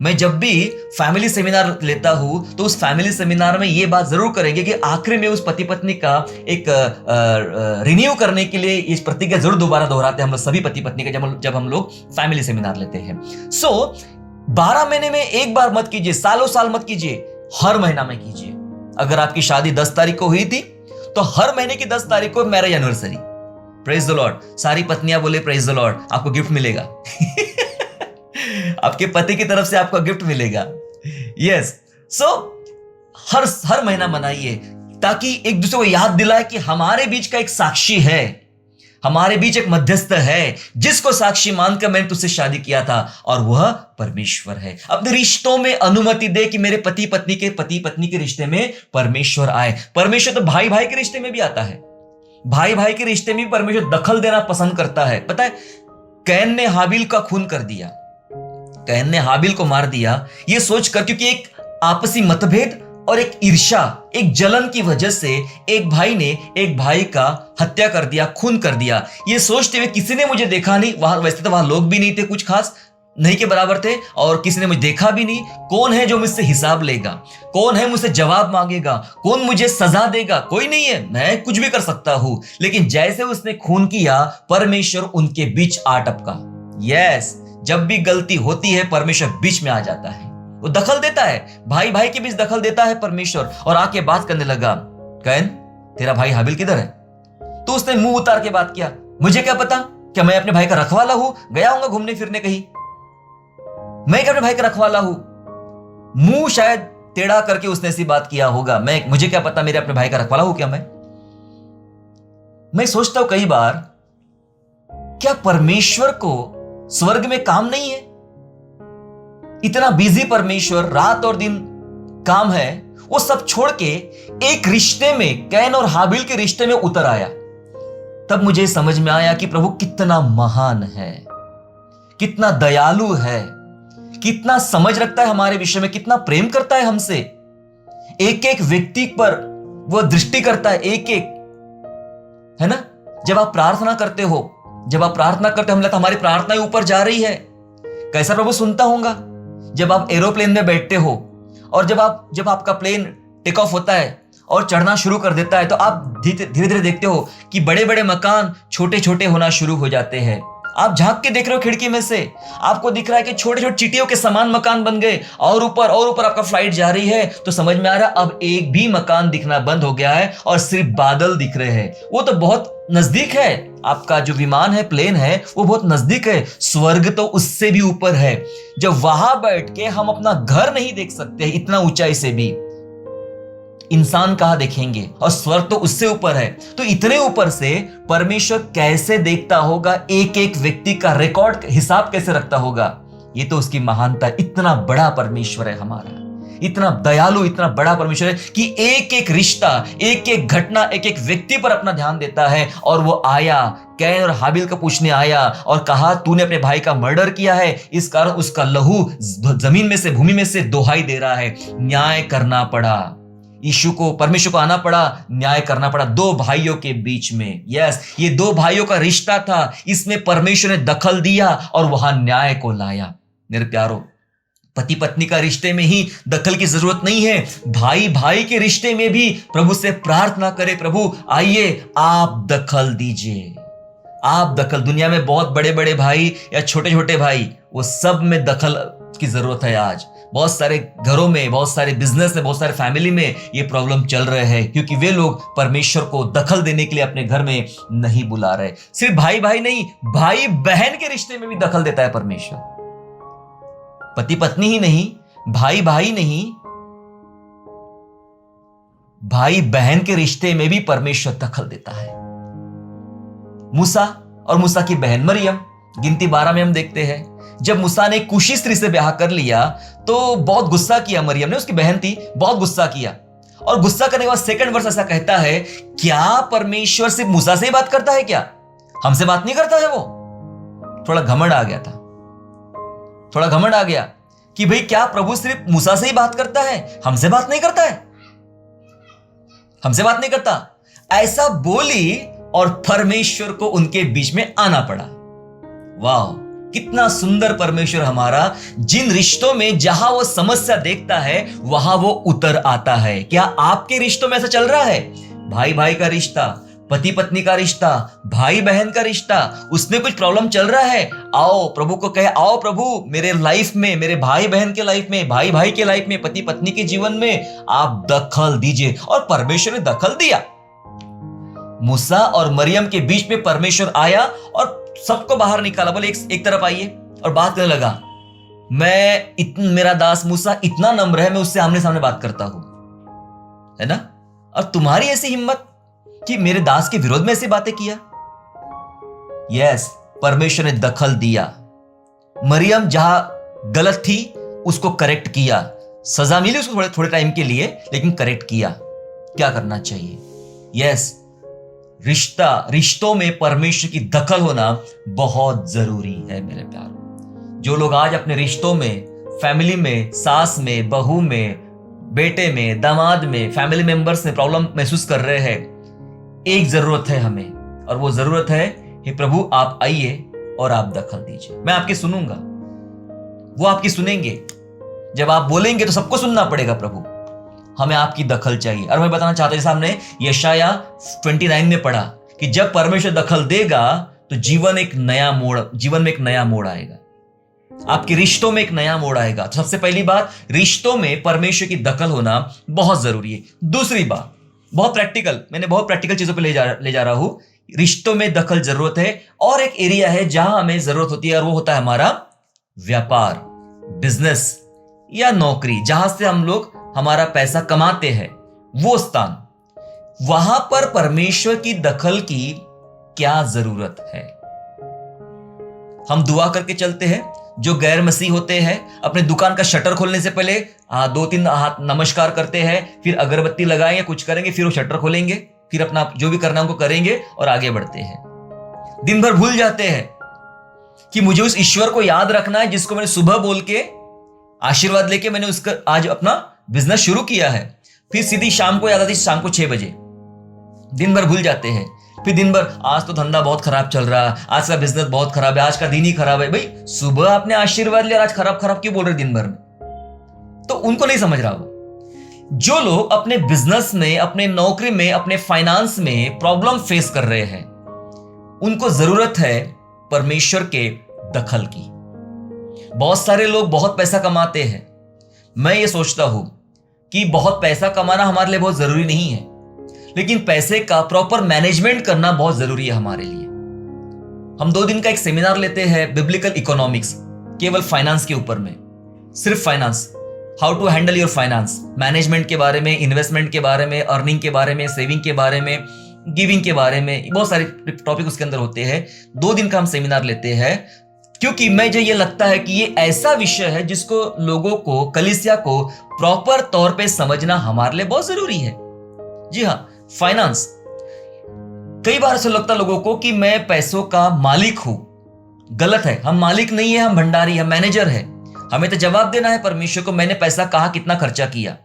Speaker 1: मैं जब भी फैमिली सेमिनार लेता हूं तो उस फैमिली सेमिनार में ये बात जरूर करेंगे कि आखिरी में उस पति पत्नी का एक रिन्यू करने के लिए इस प्रतिज्ञा जरूर दोबारा दोहराते हैं हम लोग सभी पति पत्नी का, जब हम लोग फैमिली सेमिनार लेते हैं। 12 महीने में एक बार मत कीजिए, सालों साल मत कीजिए, हर महीना में कीजिए। अगर आपकी शादी 10 तारीख को हुई थी तो हर महीने की 10 तारीख को marriage anniversary. Praise the Lord. सारी पत्नियां बोले प्रेज द लॉर्ड, आपको गिफ्ट मिलेगा। आपके पति की तरफ से आपको गिफ्ट मिलेगा। यस, सो हर महीना मनाइए ताकि एक दूसरे को याद दिलाए कि हमारे बीच का एक साक्षी है, हमारे बीच एक मध्यस्थ है जिसको साक्षी मानकर मैंने तुझसे शादी किया था, और वह परमेश्वर है। अपने रिश्तों में अनुमति दे कि मेरे पति पत्नी के रिश्ते में परमेश्वर आए। परमेश्वर तो भाई भाई के रिश्ते में भी आता है, भाई भाई के रिश्ते में भी परमेश्वर दखल देना पसंद करता है। पता है, कैन ने हाबिल का खून कर दिया, कैन ने हाबिल को मार दिया ये सोचकर, क्योंकि एक आपसी मतभेद और एक ईर्ष्या, एक जलन की वजह से एक भाई ने एक भाई का हत्या कर दिया, खून कर दिया। ये सोचते हुए किसी ने मुझे देखा नहीं, वहां वैसे तो वहां लोग भी नहीं थे, कुछ खास नहीं के बराबर थे, और किसी ने मुझे देखा भी नहीं। कौन है जो मुझसे हिसाब लेगा? कौन है मुझसे जवाब मांगेगा? कौन मुझे सजा देगा? कोई नहीं है, मैं कुछ भी कर सकता हूं। लेकिन जैसे उसने खून किया, परमेश्वर उनके बीच आ टपका। यस, जब भी गलती होती है परमेश्वर बीच में आ जाता है, वो दखल देता है, भाई भाई के बीच दखल देता है परमेश्वर। और आके बात करने लगा, कैन तेरा भाई हाबिल किधर है? तो उसने मुंह उतार के बात किया, मुझे क्या पता, क्या मैं अपने भाई का रखवाला हूं? गया हूंगा घूमने फिरने कहीं, मैं क्या अपने भाई का रखवाला हूं? मुंह शायद टेढ़ा करके उसने ऐसी बात किया होगा, मुझे क्या पता मेरे अपने भाई का रखवाला हूं क्या मैं सोचता हूं कई बार, क्या परमेश्वर को स्वर्ग में काम नहीं है? इतना बिजी परमेश्वर, रात और दिन काम है, वो सब छोड़ के एक रिश्ते में, कैन और हाबिल के रिश्ते में उतर आया। तब मुझे समझ में आया कि प्रभु कितना महान है, कितना दयालु है, कितना समझ रखता है हमारे विषय में, कितना प्रेम करता है हमसे। एक एक व्यक्ति पर वो दृष्टि करता है, एक एक, है ना? जब आप प्रार्थना करते हो, हमें लगता हमारी प्रार्थनाएं ऊपर जा रही है। कैसा प्रभु सुनता होगा? जब आप एरोप्लेन में बैठते हो और जब आपका प्लेन टेक ऑफ होता है और चढ़ना शुरू कर देता है, तो आप धीरे धीरे देखते हो कि बड़े बड़े मकान छोटे छोटे होना शुरू हो जाते हैं। आप झांक के देख रहे हो खिड़की में से, आपको दिख रहा है कि छोटे छोटे चींटियों के समान मकान बन गए, और ऊपर आपका फ्लाइट जा रही है, तो समझ में आ रहा अब एक भी मकान दिखना बंद हो गया है और सिर्फ बादल दिख रहे हैं। वो तो बहुत नजदीक है, आपका जो विमान है, प्लेन है, वो बहुत नजदीक है। स्वर्ग तो उससे भी ऊपर है। जब वहां बैठ के हम अपना घर नहीं देख सकते इतना ऊंचाई से भी, इंसान कहां देखेंगे, और स्वर्ग तो उससे ऊपर है। तो इतने ऊपर से परमेश्वर कैसे देखता होगा, एक एक व्यक्ति का रिकॉर्ड हिसाब कैसे रखता होगा। ये तो उसकी महानता। इतना बड़ा परमेश्वर है हमारा, इतना दयालु, इतना बड़ा परमेश्वर है कि एक एक रिश्ता, एक एक घटना, एक एक व्यक्ति पर अपना ध्यान देता है। और वो आया, कैन और हाबिल का पूछने आया और कहा तूने अपने भाई का मर्डर किया है, इस कारण उसका लहू जमीन में से, भूमि में से दोहाई दे रहा है। न्याय करना पड़ा, यीशु को, परमेश्वर को आना पड़ा, न्याय करना पड़ा दो भाइयों के बीच में। यस, ये दो भाइयों का रिश्ता था, इसमें परमेश्वर ने दखल दिया और वहां न्याय को लाया। मेरे प्यारो, पति पत्नी का रिश्ते में ही दखल की जरूरत नहीं है, भाई भाई के रिश्ते में भी प्रभु से प्रार्थना करे, प्रभु आइए आप दखल दीजिए, आप दखल। दुनिया में बहुत बड़े बड़े भाई या छोटे छोटे भाई, वो सब में दखल की जरूरत है। आज बहुत सारे घरों में, बहुत सारे बिजनेस में, बहुत सारे फैमिली में ये प्रॉब्लम चल रहे हैं, क्योंकि वे लोग परमेश्वर को दखल देने के लिए अपने घर में नहीं बुला रहे। सिर्फ भाई भाई नहीं, भाई बहन के रिश्ते में भी दखल देता है परमेश्वर। पति पत्नी ही नहीं, भाई भाई नहीं, भाई बहन के रिश्ते में भी परमेश्वर दखल देता है। मूसा और मूसा की बहन मरियम, गिनती 12 में हम देखते हैं, जब मूसा ने कुशी स्त्री से ब्याह कर लिया तो बहुत गुस्सा किया मरियम ने, उसकी बहन थी, बहुत गुस्सा किया। और गुस्सा करने के बाद सेकंड वर्स ऐसा कहता है, क्या परमेश्वर सिर्फ मूसा से ही बात करता है क्या, हमसे बात नहीं करता है? वो थोड़ा घमंड आ गया था, थोड़ा घमंड आ गया कि भाई क्या प्रभु सिर्फ मूसा से ही बात करता है, हमसे बात नहीं करता है, हमसे बात नहीं करता? ऐसा बोली और परमेश्वर को उनके बीच में आना पड़ा। वाह, कितना सुंदर परमेश्वर हमारा, जिन रिश्तों में जहां वो समस्या देखता है वहां वो उतर आता है। क्या आपके रिश्तों में ऐसा चल रहा है? भाई भाई का रिश्ता, पति पत्नी का रिश्ता, भाई बहन का रिश्ता, उसमें कुछ प्रॉब्लम चल रहा है, आओ प्रभु को कहे, आओ प्रभु मेरे लाइफ में, मेरे भाई बहन के लाइफ में, भाई भाई के लाइफ में, पति पत्नी के जीवन में आप दखल दीजिए। और परमेश्वर ने दखल दिया। मूसा और मरियम के बीच में परमेश्वर आया और सबको बाहर निकाला। बोले एक तरफ आइए, और बात करने लगा, मेरा दास मूसा इतना नम्र है, मैं उससे आमने सामने बात करता हूं, है ना? और तुम्हारी ऐसी हिम्मत कि मेरे दास के विरोध में ऐसी बातें किया। यस, परमेश्वर ने दखल दिया। मरियम जहां गलत थी उसको करेक्ट किया, सजा मिली उसको थोड़े टाइम के लिए, लेकिन करेक्ट किया। क्या करना चाहिए? यस, रिश्तों में परमेश्वर की दखल होना बहुत जरूरी है मेरे प्यारों। जो लोग आज अपने रिश्तों में, फैमिली में, सास में, बहू में, बेटे में, दामाद में, फैमिली मेंबर्स में प्रॉब्लम महसूस कर रहे हैं, एक जरूरत है हमें, और वो जरूरत है, हे प्रभु आप आइए और आप दखल दीजिए। मैं आपकी सुनूंगा, वो आपकी सुनेंगे। जब आप बोलेंगे तो सबको सुनना पड़ेगा, प्रभु हमें आपकी दखल चाहिए। और मैं बताना चाहता हूं, जैसे हमने यशाया 29 में पढ़ा कि जब परमेश्वर दखल देगा तो जीवन में एक नया मोड़ आएगा, आपके रिश्तों में एक नया मोड़ आएगा। तो सबसे पहली बात, रिश्तों में परमेश्वर की दखल होना बहुत जरूरी है। दूसरी बात, बहुत प्रैक्टिकल, मैंने बहुत प्रैक्टिकल चीजों पे ले जा रहा हूं। रिश्तों में दखल जरूरत है, और एक एरिया है जहां हमें जरूरत होती है, और वो होता है हमारा व्यापार, बिजनेस या नौकरी, जहां से हम लोग हमारा पैसा कमाते हैं, वो स्थान। वहां पर परमेश्वर की दखल की क्या जरूरत है? हम दुआ करके चलते हैं। जो गैर मसीह होते हैं अपने दुकान का शटर खोलने से पहले 2-3 हाथ नमस्कार करते हैं, फिर अगरबत्ती लगाएंगे, कुछ करेंगे, फिर वो शटर खोलेंगे, फिर अपना जो भी करना है उनको करेंगे और आगे बढ़ते हैं। दिन भर भूल जाते हैं कि मुझे उस ईश्वर को याद रखना है जिसको मैंने सुबह बोल के आशीर्वाद लेके मैंने उसका आज अपना बिजनेस शुरू किया है। फिर सीधी शाम को याद आती, शाम को 6 बजे। दिन भर भूल जाते हैं। फिर दिन भर, आज तो धंधा बहुत खराब चल रहा है, आज का बिजनेस बहुत खराब है, आज का दिन ही खराब है। भाई सुबह आपने आशीर्वाद लिया, आज खराब खराब क्यों बोल रहे दिन भर में? तो उनको नहीं समझ रहा वो। जो लोग अपने बिजनेस में, अपने नौकरी में, अपने फाइनेंस में प्रॉब्लम फेस कर रहे हैं, उनको जरूरत है परमेश्वर के दखल की। बहुत सारे लोग बहुत पैसा कमाते हैं। मैं ये सोचता हूं कि बहुत पैसा कमाना हमारे लिए बहुत जरूरी नहीं है, लेकिन पैसे का प्रॉपर मैनेजमेंट करना बहुत जरूरी है हमारे लिए। हम 2 दिन का एक सेमिनार लेते हैं, बिब्लिकल इकोनॉमिक्स, केवल फाइनेंस के ऊपर में, सिर्फ finance, how to handle your finance, management के बारे में, इन्वेस्टमेंट के बारे में, अर्निंग के बारे में, सेविंग के बारे में, गिविंग के बारे में, बहुत सारे टॉपिक उसके अंदर होते हैं। 2 दिन का हम सेमिनार लेते हैं। क्योंकि मुझे ये लगता है कि ये ऐसा विषय है जिसको लोगों को, कलीसिया को प्रॉपर तौर पे समझना हमारे लिए बहुत जरूरी है। जी हाँ, फाइनेंस। कई बार ऐसा लगता है लोगों को कि मैं पैसों का मालिक हूं। गलत है, हम मालिक नहीं है, हम भंडारी, हम मैनेजर है। हमें तो जवाब देना है परमेश्वर को, मैंने पैसा कहाँ कितना खर्चा किया।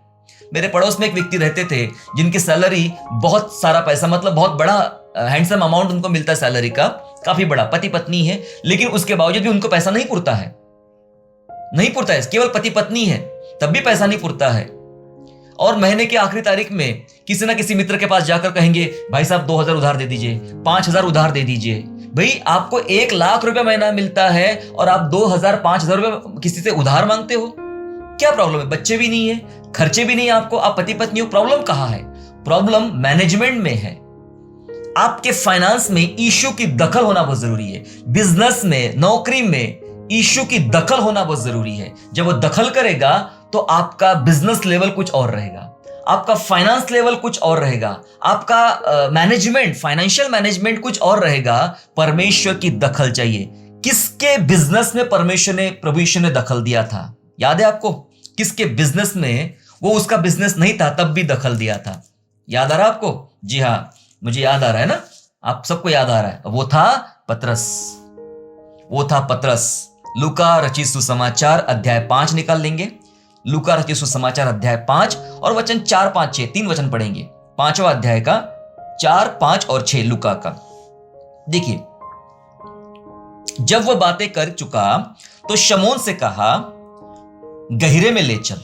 Speaker 1: मेरे पड़ोस में एक व्यक्ति रहते थे जिनकी सैलरी बहुत सारा पैसा, मतलब बहुत बड़ा हैंडसम अमाउंट उनको मिलता है सैलरी का, काफी बड़ा, पति पत्नी है, लेकिन उसके बावजूद भी उनको पैसा नहीं पुरता है। नहीं पुरता है, केवल पति पत्नी है तब भी पैसा नहीं पुरता है। और महीने की आखिरी तारीख में किसी ना किसी मित्र के पास जाकर कहेंगे, भाई साहब 2000 उधार दे दीजिए, 5000 उधार दे दीजिए। भाई आपको 1,00,000 रुपए महीना मिलता है और आप 2000 5000 रुपए किसी से उधार मांगते हो, क्या प्रॉब्लम है? बच्चे भी नहीं है, खर्चे भी नहीं है आपको, आप पति पत्नी हो, प्रॉब्लम कहां है? प्रॉब्लम मैनेजमेंट में है। आपके फाइनेंस में इश्यू की दखल होना बहुत जरूरी है। बिजनेस में, नौकरी में इश्यू की दखल होना बहुत जरूरी है। जब वो दखल करेगा तो आपका बिजनेस लेवल कुछ और रहेगा, आपका फाइनेंस लेवल कुछ और रहेगा, आपका मैनेजमेंट, फाइनेंशियल मैनेजमेंट कुछ और रहेगा। परमेश्वर की दखल चाहिए। किसके बिजनेस में प्रभु यीशु ने दखल दिया था? याद है आपको? किसके बिजनेस में? वो उसका बिजनेस नहीं था तब भी दखल दिया था। याद आ रहा आपको? जी हाँ, मुझे याद आ रहा है ना, आप सबको याद आ रहा है। वो था पतरस। वो था पतरस। लूका रचित सुसमाचार अध्याय 5 निकाल लेंगे। लूका रचित सुसमाचार अध्याय 5 और वचन 4, 5, 6, 3 वचन पढ़ेंगे। 5वां अध्याय का 4, 5 और 6 लूका का। देखिए, जब वह बातें कर चुका तो शमौन से कहा, गहरे में ले चल।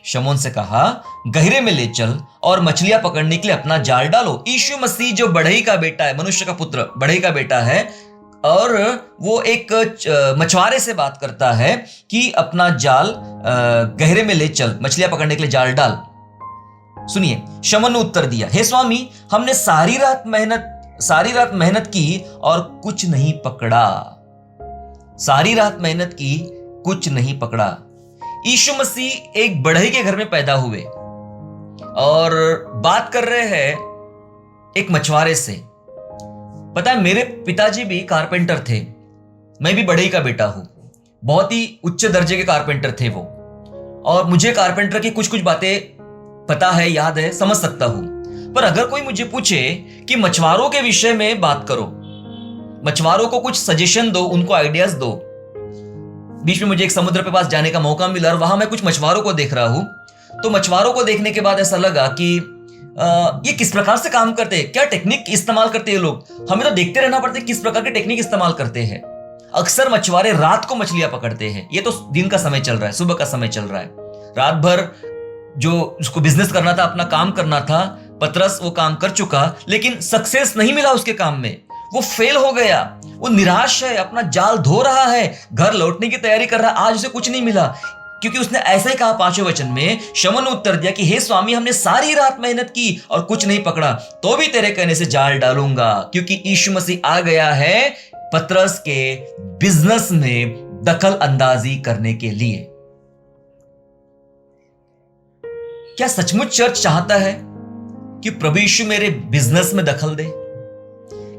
Speaker 1: शमौन से कहा, गहरे में ले चल और मछलियां पकड़ने के लिए अपना जाल डालो। यीशु मसीह जो बढ़ई का बेटा है, मनुष्य का पुत्र, बढ़ई का बेटा है, और वो एक मछुआरे से बात करता है कि अपना जाल गहरे में ले चल, मछलियां पकड़ने के लिए जाल डाल। सुनिए, शमौन ने उत्तर दिया, हे स्वामी, हमने सारी रात मेहनत की और कुछ नहीं पकड़ा। सारी रात मेहनत की, कुछ नहीं पकड़ा। यीशु मसीह एक बढ़ई के घर में पैदा हुए और बात कर रहे हैं एक मछुआरे से। पता है, मेरे पिताजी भी कारपेंटर थे, मैं भी बढ़ई का बेटा हूं। बहुत ही उच्च दर्जे के कारपेंटर थे वो, और मुझे कारपेंटर की कुछ कुछ बातें पता है, याद है, समझ सकता हूं। पर अगर कोई मुझे पूछे कि मछुआरों के विषय में बात करो, मछुआरों को कुछ सजेशन दो, उनको आइडियाज दो। बीच में मुझे एक समुद्र पे पास जाने का मौका मिला और वहां मैं कुछ मछुआरों को देख रहा हूं। तो मछुआरों को देखने के बाद ऐसा लगा कि ये किस प्रकार से काम करते हैं, क्या टेक्निक इस्तेमाल करते हैं लोग। हमें तो देखते रहना पड़ता है किस प्रकार की टेक्निक इस्तेमाल करते हैं। अक्सर मछुआरे रात को मछलियां पकड़ते हैं। ये तो दिन का समय चल रहा है, सुबह का समय चल रहा है। रात भर जो उसको बिजनेस करना था, अपना काम करना था, पतरस वो काम कर चुका, लेकिन सक्सेस नहीं मिला उसके काम में। वो फेल हो गया, वो निराश है, अपना जाल धो रहा है, घर लौटने की तैयारी कर रहा है। आज उसे कुछ नहीं मिला, क्योंकि उसने ऐसा ही कहा 5वें वचन में। शमौन ने उत्तर दिया कि हे स्वामी, हमने सारी रात मेहनत की और कुछ नहीं पकड़ा, तो भी तेरे कहने से जाल डालूंगा। क्योंकि यीशु मसीह आ गया है पतरस के बिजनेस में दखल अंदाजी करने के लिए। क्या सचमुच चर्च चाहता है कि प्रभु यीशु मेरे बिजनेस में दखल दे?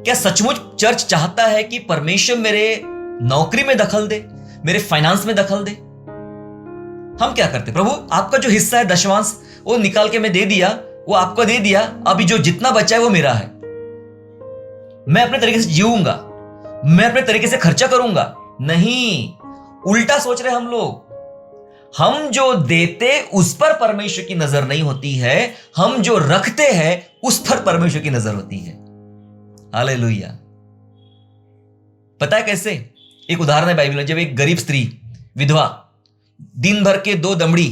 Speaker 1: क्या सचमुच चर्च चाहता है कि परमेश्वर मेरे नौकरी में दखल दे, मेरे फाइनेंस में दखल दे? हम क्या करते? प्रभु, आपका जो हिस्सा है दशमांश, वो निकाल के मैं दे दिया, वो आपको दे दिया, अभी जो जितना बचा है वो मेरा है। मैं अपने तरीके से जीऊंगा, मैं अपने तरीके से खर्चा करूंगा। नहीं, उल्टा सोच रहे हम लोग। हम जो देते उस पर परमेश्वर की नजर नहीं होती है, हम जो रखते हैं उस पर परमेश्वर की नजर होती है। हालेलुया। पता है कैसे? एक उदाहरण है बाइबल में। जब एक गरीब स्त्री, विधवा, दिन भर के 2 दमड़ी,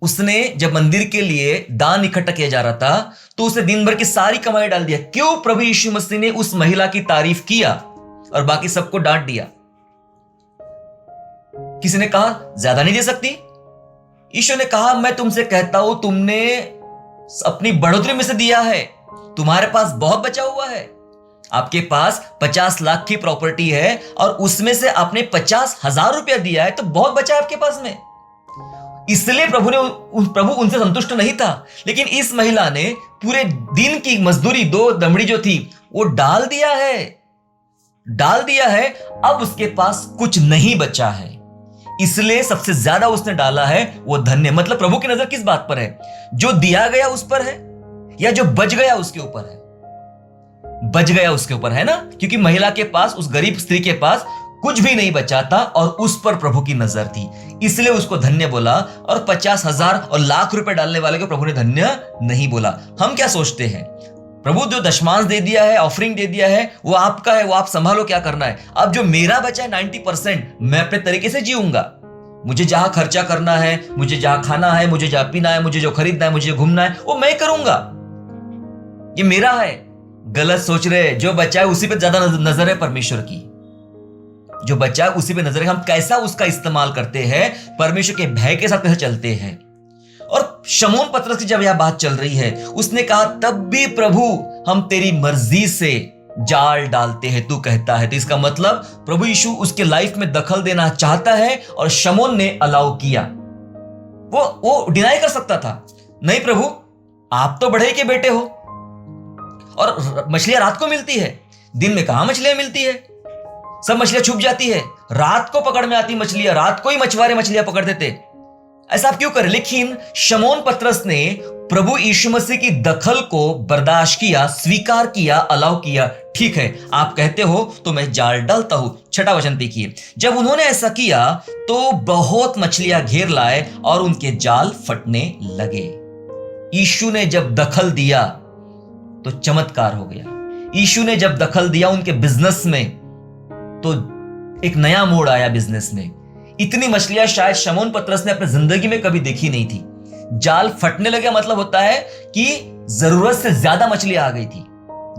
Speaker 1: उसने जब मंदिर के लिए दान इकट्ठा किया जा रहा था तो उसे दिन भर की सारी कमाई डाल दिया। क्यों? प्रभु यीशु मसीह ने उस महिला की तारीफ किया और बाकी सबको डांट दिया। किसी ने कहा ज्यादा नहीं दे सकती? यीशु ने कहा, मैं तुमसे कहता हूं, तुमने अपनी बढ़ोतरी में से दिया है, तुम्हारे पास बहुत बचा हुआ है। आपके पास 50 लाख की प्रॉपर्टी है और उसमें से आपने 50,000 रुपया दिया है, तो बहुत बचा है आपके पास में। इसलिए प्रभु उनसे संतुष्ट नहीं था। लेकिन इस महिला ने पूरे दिन की मजदूरी 2 दमड़ी जो थी वो डाल दिया है। डाल दिया है, अब उसके पास कुछ नहीं बचा है, इसलिए सबसे ज्यादा उसने डाला है वो धन्य। मतलब प्रभु की नजर किस बात पर है? जो दिया गया उस पर है या जो बच गया उसके ऊपर है? बच गया उसके ऊपर है ना, क्योंकि महिला के पास, उस गरीब स्त्री के पास कुछ भी नहीं बचा था और उस पर प्रभु की नजर थी, इसलिए उसको धन्य बोला। और 50,000 और लाख रुपए डालने वाले को प्रभु ने धन्य नहीं बोला। हम क्या सोचते हैं? प्रभु जो दशमांश दे दिया है, ऑफरिंग दे दिया है, वो आपका है, वो आप संभालो, क्या करना है। अब जो मेरा बचा है 90% मैं अपने तरीके से जीऊंगा। मुझे जहां खर्चा करना है, मुझे जहां खाना है, मुझे जहां पीना है, मुझे जो खरीदना है, मुझे घूमना है, वो मैं करूंगा, ये मेरा है। गलत सोच रहे, जो बचा है उसी पे ज्यादा नजर है परमेश्वर की। जो बचा है उसी पे नजर है। हम कैसा उसका इस्तेमाल करते हैं, परमेश्वर के भय के साथ कैसे चलते हैं। और शमौन पतरस की जब यह बात चल रही है, उसने कहा तब भी प्रभु हम तेरी मर्जी से जाल डालते हैं, तू कहता है। तो इसका मतलब प्रभु यीशु उसके लाइफ में दखल देना चाहता है और शमौन ने अलाउ किया। वो डिनाई कर सकता था, नहीं प्रभु आप तो बढ़ई के बेटे हो, और मछलियां रात को मिलती है, दिन में कहां मछलियां मिलती है? सब मछलियां छुप जाती है, रात को पकड़ में आती मछलियां, रात को ही मछुआरे मछलियां पकड़ देते। ऐसा आप क्यों करें? लेकिन शमौन पतरस ने प्रभु यीशु मसीह की दखल को बर्दाश्त किया, स्वीकार किया, अलाउ किया। ठीक है, आप कहते हो तो मैं जाल डालता हूं। 6वां वचन देखिए, जब उन्होंने ऐसा किया तो बहुत मछलियां घेर लाए और उनके जाल फटने लगे। यीशु ने जब दखल दिया तो चमत्कार हो गया। यीशु ने जब दखल दिया उनके बिजनेस में तो एक नया मोड़ आया बिजनेस में। इतनी मछलियां शायद शमौन पतरस ने अपनी जिंदगी में कभी देखी नहीं थी। जाल फटने लगे मतलब होता है कि जरूरत से ज्यादा मछलियां आ गई थी।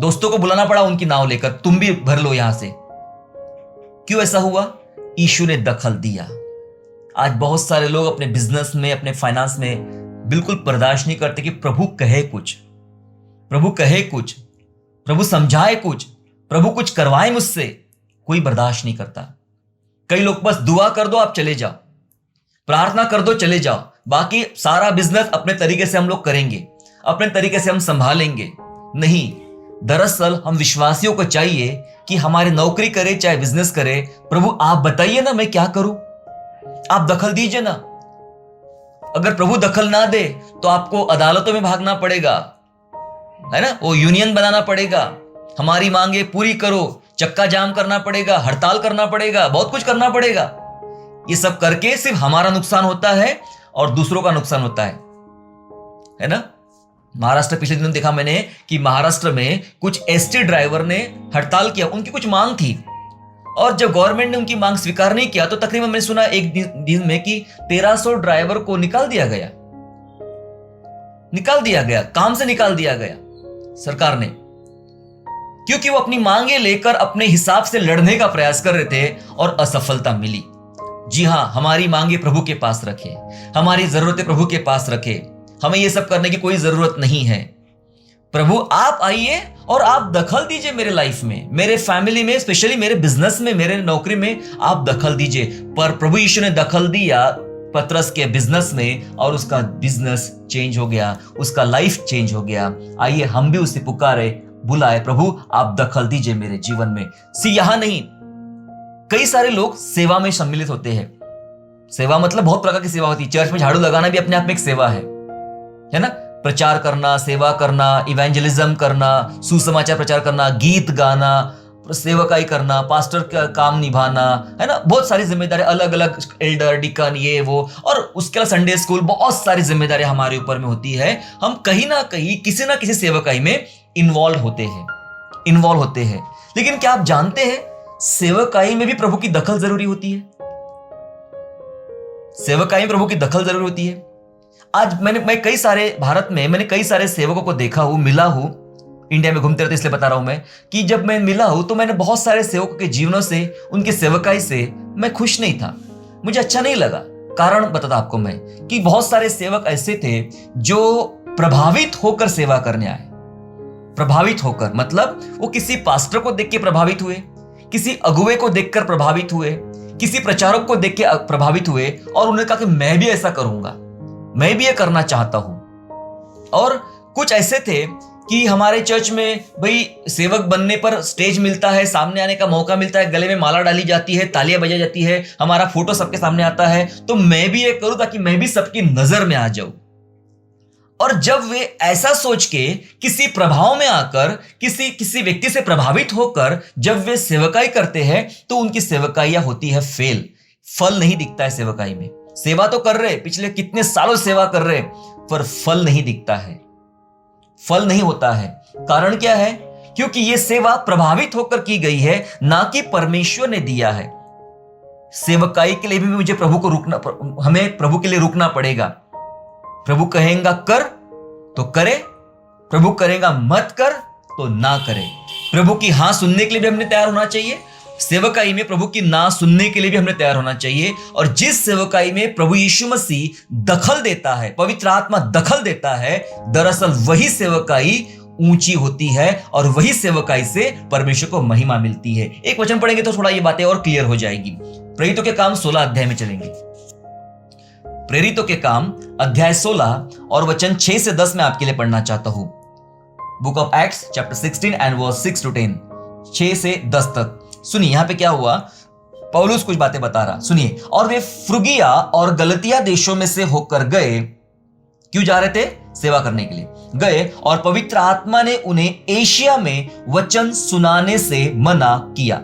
Speaker 1: दोस्तों को बुलाना पड़ा उनकी नाव लेकर, तुम भी भर लो यहां से। क्यों ऐसा हुआ? यीशु ने दखल दिया। आज बहुत सारे लोग अपने बिजनेस में, अपने फाइनेंस में बिल्कुल बर्दाश्त नहीं करते कि प्रभु कहे कुछ, प्रभु कहे कुछ, प्रभु समझाए कुछ, प्रभु कुछ करवाए मुझसे। कोई बर्दाश्त नहीं करता। कई लोग बस दुआ कर दो आप चले जाओ, प्रार्थना कर दो चले जाओ, बाकी सारा बिजनेस अपने तरीके से हम लोग करेंगे, अपने तरीके से हम संभालेंगे। नहीं, दरअसल हम विश्वासियों को चाहिए कि हमारी नौकरी करे चाहे बिजनेस करे, प्रभु आप बताइए ना मैं क्या करूं, आप दखल दीजिए ना। अगर प्रभु दखल ना दे तो आपको अदालतों में भागना पड़ेगा, है ना, वो यूनियन बनाना पड़ेगा, हमारी मांगे पूरी करो, चक्का जाम करना पड़ेगा, हड़ताल करना पड़ेगा, बहुत कुछ करना पड़ेगा। ये सब करके सिर्फ हमारा नुकसान होता है और दूसरों का नुकसान होता है ना। महाराष्ट्र, पिछले दिनों देखा मैंने कि महाराष्ट्र में कुछ एसटी ड्राइवर ने हड़ताल किया, उनकी कुछ मांग थी, और जब गवर्नमेंट ने उनकी मांग स्वीकार नहीं किया तो तकरीबन मैंने सुना एक दिन में कि 1300 ड्राइवर को निकाल दिया गया, काम से निकाल दिया गया सरकार ने, क्योंकि वो अपनी मांगे लेकर अपने हिसाब से लड़ने का प्रयास कर रहे थे और असफलता मिली। जी हां, हमारी मांगे प्रभु के पास रखे, हमारी जरूरतें प्रभु के पास रखे, हमें ये सब करने की कोई जरूरत नहीं है। प्रभु आप आइए और आप दखल दीजिए मेरे लाइफ में, मेरे फैमिली में, स्पेशली मेरे बिजनेस में, मेरे नौकरी में आप दखल दीजिए। पर प्रभु यीशु ने दखल दिया पतरस के बिजनेस में और उसका बिजनेस चेंज हो गया, उसका लाइफ चेंज हो गया। आइए हम भी उसे पुकारे, बुलाए, प्रभु आप दखल दीजिए मेरे जीवन में। यहां नहीं, कई सारे लोग सेवा में सम्मिलित होते हैं। सेवा मतलब बहुत प्रकार की सेवा होती है। चर्च में झाड़ू लगाना भी अपने आप में एक सेवा है ना। प्रचार करना, सेवा करना, इवेंजलिज्म करना, सुसमाचार प्रचार करना, गीत गाना, सेवकाई करना, पास्टर का काम निभाना, है ना। बहुत सारी जिम्मेदारी, अलग अलग एल्डर, डिकन, ये वो, और उसके अलावा संडे स्कूल, बहुत सारी जिम्मेदारी हमारे ऊपर में होती है। हम कहीं ना कहीं किसी ना किसी सेवकाई में इन्वॉल्व होते हैं। लेकिन क्या आप जानते हैं सेवकाई में भी प्रभु की दखल जरूरी होती है। सेवकाई में प्रभु की दखल जरूरी होती है। आज मैं कई सारे भारत में मैंने कई सारे सेवकों को देखा हूं, मिला हूं, इंडिया में घूमते रहते इसलिए बता रहा हूं मैं, कि जब मैं मिला हूं तो मैंने बहुत सारे सेवकों के जीवनों से, उनके सेवकाई से मैं खुश नहीं था, मुझे अच्छा नहीं लगा। कारण बताता आपको मैं कि बहुत सारे सेवक ऐसे थे जो प्रभावित होकर सेवा करने आए। प्रभावित होकर मतलब वो किसी पास्टर को देख के प्रभावित हुए, किसी अगुवे को देखकर प्रभावित हुए, किसी प्रचारक को देख के प्रभावित हुए, और उन्होंने कहा कि मैं भी ऐसा करूंगा, मैं भी ये करना चाहता हूं। और कुछ ऐसे थे कि हमारे चर्च में भाई सेवक बनने पर स्टेज मिलता है, सामने आने का मौका मिलता है, गले में माला डाली जाती है, तालियां बजाई जाती है, हमारा फोटो सबके सामने आता है, तो मैं भी ये करूं ताकि मैं भी सबकी नजर में आ जाऊं। और जब वे ऐसा सोच के किसी प्रभाव में आकर किसी व्यक्ति से प्रभावित होकर जब वे सेवकाई करते हैं तो उनकी सेवकाइयां होती है फेल। फल नहीं दिखता है सेवकाई में। सेवा तो कर रहे, पिछले कितने सालों सेवा कर रहे, पर फल नहीं दिखता है, फल नहीं होता है। कारण क्या है? क्योंकि यह सेवा प्रभावित होकर की गई है, ना कि परमेश्वर ने दिया है। सेवकाई के लिए भी मुझे हमें प्रभु के लिए रुकना पड़ेगा। प्रभु कहेगा कर तो करे, प्रभु करेगा मत कर तो ना करे। प्रभु की हां सुनने के लिए भी हमने तैयार होना चाहिए, सेवकाई में प्रभु की ना सुनने के लिए भी हमने तैयार होना चाहिए। और जिस सेवकाई में प्रभु यीशु मसीह दखल देता है, पवित्र आत्मा दखल देता है, दरअसल वही सेवकाई ऊंची होती है और वही सेवकाई से परमेश्वर को महिमा मिलती है। एक वचन पढ़ेंगे तो थोड़ा ये बातें और क्लियर हो जाएगी। प्रेरितों के काम 16 अध्याय में चलेंगे। प्रेरितों के काम अध्याय 16 और वचन 6 से 10 में आपके लिए पढ़ना चाहता हूं। Book of Acts chapter 16 and verse 6 to 10, 6 से 10 तक। सुनिए यहां पे क्या हुआ। पौलुस कुछ बातें बता रहा, सुनिए। और वे फ्रुगिया और गलतिया देशों में से होकर गए। क्यों जा रहे थे? सेवा करने के लिए गए। और पवित्र आत्मा ने उन्हें एशिया में वचन सुनाने से मना किया।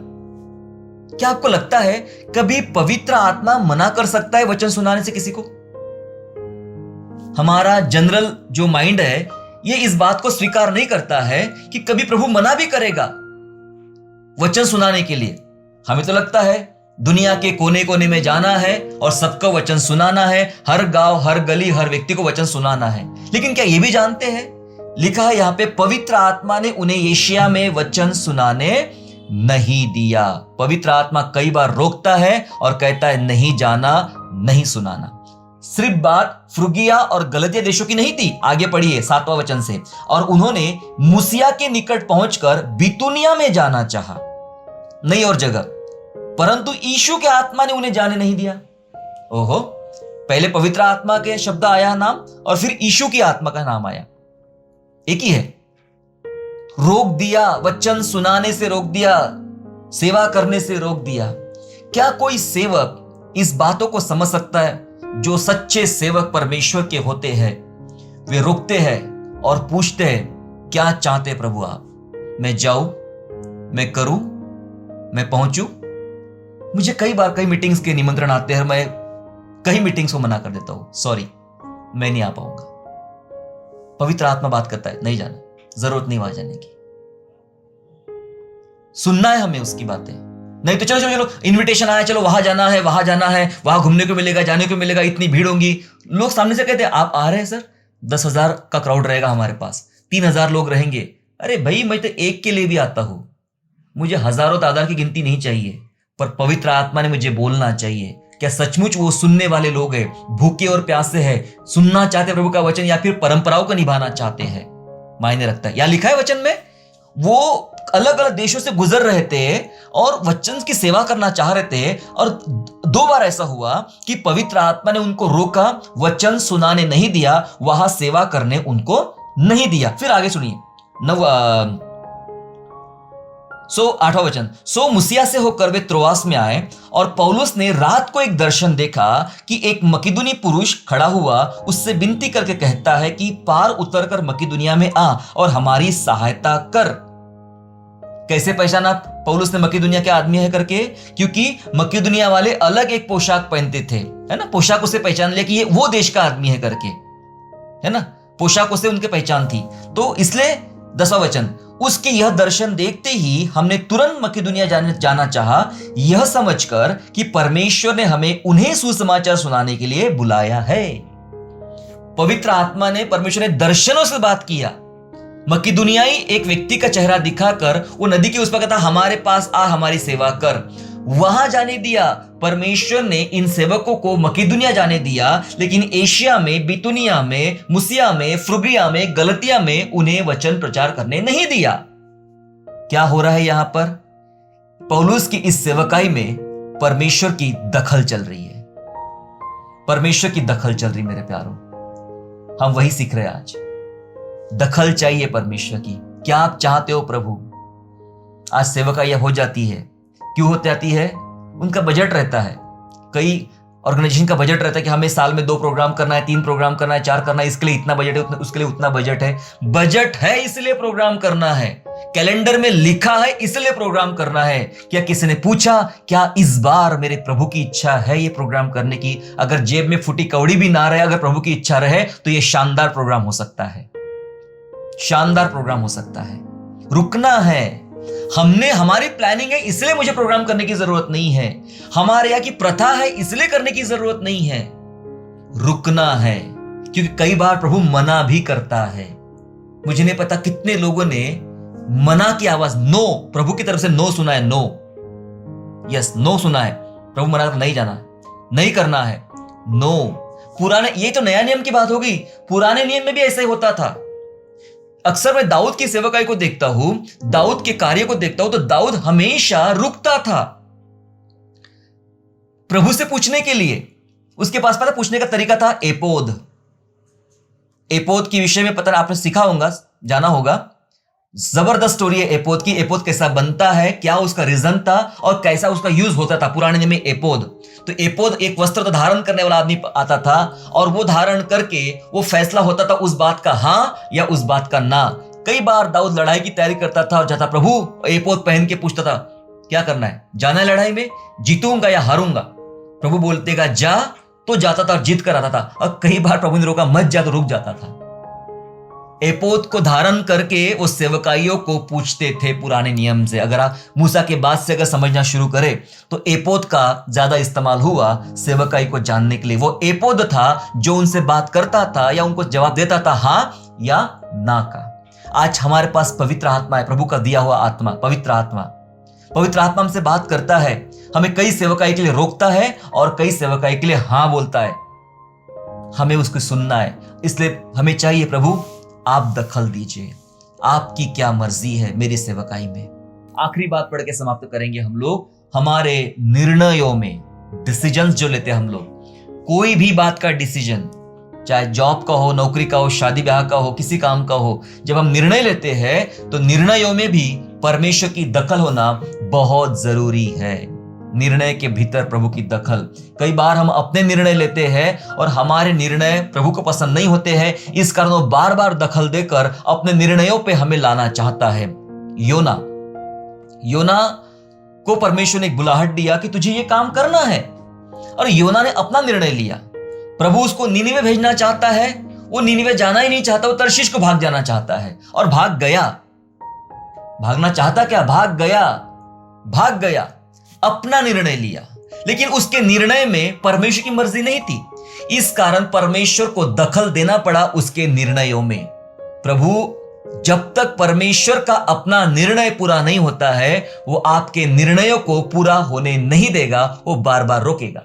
Speaker 1: क्या आपको लगता है कभी पवित्र आत्मा मना कर सकता है वचन सुनाने से किसी को? हमारा जनरल जो माइंड है ये इस बात को स्वीकार नहीं करता है कि कभी प्रभु मना भी करेगा वचन सुनाने के लिए। हमें तो लगता है दुनिया के कोने कोने में जाना है और सबको वचन सुनाना है, हर गांव, हर गली, हर व्यक्ति को वचन सुनाना है। लेकिन क्या ये भी जानते हैं, लिखा है यहां पे, पवित्र आत्मा ने उन्हें एशिया में वचन सुनाने नहीं दिया। पवित्र आत्मा कई बार रोकता है और कहता है नहीं जाना, नहीं सुनाना। सिर्फ बात फ्रुगिया और गलतिया देशों की नहीं थी। आगे पढ़िए 7वां वचन से। और उन्होंने मूसिया के निकट पहुंचकर बितूनिया में जाना चाहा, नहीं और जगह, परंतु यीशु के आत्मा ने उन्हें जाने नहीं दिया। ओहो, पहले पवित्र आत्मा के शब्द आया नाम और फिर यीशु की आत्मा का नाम आया, एक ही है। रोक दिया, वचन सुनाने से रोक दिया, सेवा करने से रोक दिया। क्या कोई सेवक इस बातों को समझ सकता है? जो सच्चे सेवक परमेश्वर के होते हैं वे रुकते हैं और पूछते हैं क्या चाहते प्रभु आप? मैं जाऊं, मैं करूं, मैं पहुंचूं? मुझे कई बार कई मीटिंग्स के निमंत्रण आते हैं, मैं कई मीटिंग्स को मना कर देता हूं, सॉरी मैं नहीं आ पाऊंगा। पवित्र आत्मा बात करता है नहीं जाना, जरूरत नहीं वहां जाने की। सुनना है हमें उसकी बातें, नहीं तो चलो चलो चलो इनविटेशन आया, चलो वहां जाना है, वहां जाना है, वहां घूमने को मिलेगा, जाने को मिलेगा, इतनी भीड़ होगी। लोग सामने से कहते हैं आप आ रहे हैं सर, 10,000 का क्राउड रहेगा हमारे पास, 3,000 लोग रहेंगे। अरे भाई मैं तो एक के लिए भी आता हूं, मुझे हजारों तादाद की गिनती नहीं चाहिए, पर पवित्र आत्मा ने मुझे बोलना चाहिए। क्या सचमुच वो सुनने वाले लोग हैं, भूखे और प्यासे हैं, सुनना चाहते प्रभु का वचन, या फिर परंपराओं को निभाना चाहते हैं? मायने रखता है। या लिखा है वचन में वो अलग अलग देशों से गुजर रहे थे और वचन की सेवा करना चाह रहे थे, और 2 बार ऐसा हुआ कि पवित्र आत्मा ने उनको रोका, वचन सुनाने नहीं दिया, वहां सेवा करने उनको नहीं दिया। फिर आगे सुनिए 8वां वचन। सो मूसिया से होकर वे त्रोआस में आए और पौलुस ने रात को एक दर्शन देखा कि एक मकिदुनी पुरुष खड़ा हुआ, उससे विनती करके कहता है कि पार उतरकर मकिदुनिया में आ और हमारी सहायता कर। कैसे पहचाना पौलुस ने मकिदुनिया के आदमी है करके? क्योंकि मकिदुनिया वाले अलग एक पोशाक पहनते थे, है ना, पोशाकों से पहचान लिया कि ये वो देश का आदमी है करके, है ना, पोशाकों से उनकी पहचान थी। तो इसलिए 10वां वचन, उसके यह दर्शन देखते ही हमने तुरंत मकिदुनिया जाना चाहा, यह समझकर कि परमेश्वर ने हमें उन्हें सुसमाचार सुनाने के लिए बुलाया है। पवित्र आत्मा ने, परमेश्वर ने दर्शनों से बात किया। मकिदुनियाई एक व्यक्ति का चेहरा दिखाकर वो नदी के उस पर कहता हमारे पास आ, हमारी सेवा कर, वहां जाने दिया। परमेश्वर ने इन सेवकों को मकिदुनिया जाने दिया, लेकिन एशिया में, बितुनिया में, मुसिया में, फ्रुगिया में, गलतिया में उन्हें वचन प्रचार करने नहीं दिया। क्या हो रहा है यहां पर? पौलुस की इस सेवकाई में परमेश्वर की दखल चल रही है। परमेश्वर की दखल चल रही मेरे प्यारों। हम वही सीख रहे हैं आज। दखल चाहिए परमेश्वर की। क्या आप चाहते हो प्रभु? आज सेवका यह हो जाती है। क्यों हो जाती है? उनका बजट रहता है, कई ऑर्गेनाइजेशन का बजट रहता है कि हमें साल में 2 प्रोग्राम करना है, 3 प्रोग्राम करना है, 4 करना है, इसके लिए इतना बजट है, उसके लिए उतना बजट है। बजट है इसलिए प्रोग्राम करना है, कैलेंडर में लिखा है इसलिए प्रोग्राम करना है। क्या किसी ने पूछा क्या इस बार मेरे प्रभु की इच्छा है ये प्रोग्राम करने की? अगर जेब में फूटी कौड़ी भी ना रहे, अगर प्रभु की इच्छा रहे तो ये शानदार प्रोग्राम हो सकता है, शानदार प्रोग्राम हो सकता है। रुकना है। हमने हमारी प्लानिंग है इसलिए मुझे प्रोग्राम करने की जरूरत नहीं है, हमारे यहां की प्रथा है इसलिए करने की जरूरत नहीं है। रुकना है, क्योंकि कई बार प्रभु मना भी करता है। मुझे नहीं पता कितने लोगों ने मना की आवाज, नो, प्रभु की तरफ से नो सुना है। नो, यस, नो सुना है। प्रभु मना नहीं जाना, नहीं करना है, नो। पुराने, ये तो नया नियम की बात होगी, पुराने नियम में भी ऐसा ही होता था। अक्सर मैं दाऊद की सेवकाई को देखता हूं, दाऊद के कार्य को देखता हूं, तो दाऊद हमेशा रुकता था प्रभु से पूछने के लिए। उसके पास पता पूछने का तरीका था एपोद। एपोद के विषय में पता आपने सीखा होगा, जाना होगा। जबरदस्त स्टोरी है एपोद की। एपोद कैसा बनता है, क्या उसका रीजन था और कैसा उसका यूज होता था पुराने नियम में एपोद। तो एपोद एक वस्त्र तो धारण करने वाला आदमी आता था और वो धारण करके वो फैसला होता था उस बात का हाँ या उस बात का ना। कई बार दाऊद लड़ाई की तैयारी करता था और जाता प्रभु, एपोद पहन के पूछता था क्या करना है, जाना है लड़ाई में, जीतूंगा या हारूंगा? प्रभु बोलतेगा जा, तो जाता था और जीत कर आता था। और कई बार प्रभु ने रोका मत जा, तो रुक जाता था। एपोद को धारण करके वो सेवकाइयों को पूछते थे पुराने नियम से। अगर आप मूसा के बाद से अगर समझना शुरू करें तो एपोद का ज्यादा इस्तेमाल हुआ सेवकाई को जानने के लिए। वो एपोद था जो उनसे बात करता था या उनको जवाब देता था हाँ या ना का। आज हमारे पास पवित्र आत्मा है, प्रभु का दिया हुआ आत्मा, पवित्र आत्मा। पवित्र आत्मा हमसे बात करता है, हमें कई सेवकाई के लिए रोकता है और कई सेवकाई के लिए हाँ बोलता है। हमें उसको सुनना है। इसलिए हमें चाहिए प्रभु आप दखल दीजिए, आपकी क्या मर्जी है मेरी सेवकाई में। आखिरी बात पढ़ के समाप्त करेंगे हम लोग। हमारे निर्णयों में, डिसीजंस जो लेते हैं हम लोग, कोई भी बात का डिसीजन, चाहे जॉब का हो, नौकरी का हो, शादी ब्याह का हो, किसी काम का हो, जब हम निर्णय लेते हैं तो निर्णयों में भी परमेश्वर की दखल होना बहुत जरूरी है। निर्णय के भीतर प्रभु की दखल। कई बार हम अपने निर्णय लेते हैं और हमारे निर्णय प्रभु को पसंद नहीं होते हैं, इस कारण वो बार बार दखल देकर अपने निर्णयों पे हमें लाना चाहता है। योना को परमेश्वर ने एक बुलाहट दिया कि तुझे ये काम करना है, और योना ने अपना निर्णय लिया। प्रभु उसको नीनिवे भेजना चाहता है, वो नीनिवे जाना ही नहीं चाहता, वो तर्शीश को भाग जाना चाहता है और भाग गया। भागना चाहता क्या, भाग गया, अपना निर्णय लिया। लेकिन उसके निर्णय में परमेश्वर की मर्जी नहीं थी, इस कारण परमेश्वर को दखल देना पड़ा उसके निर्णयों में। प्रभु जब तक परमेश्वर का अपना निर्णय पूरा नहीं होता है, वो आपके निर्णयों को पूरा होने नहीं देगा, वो बार बार रोकेगा।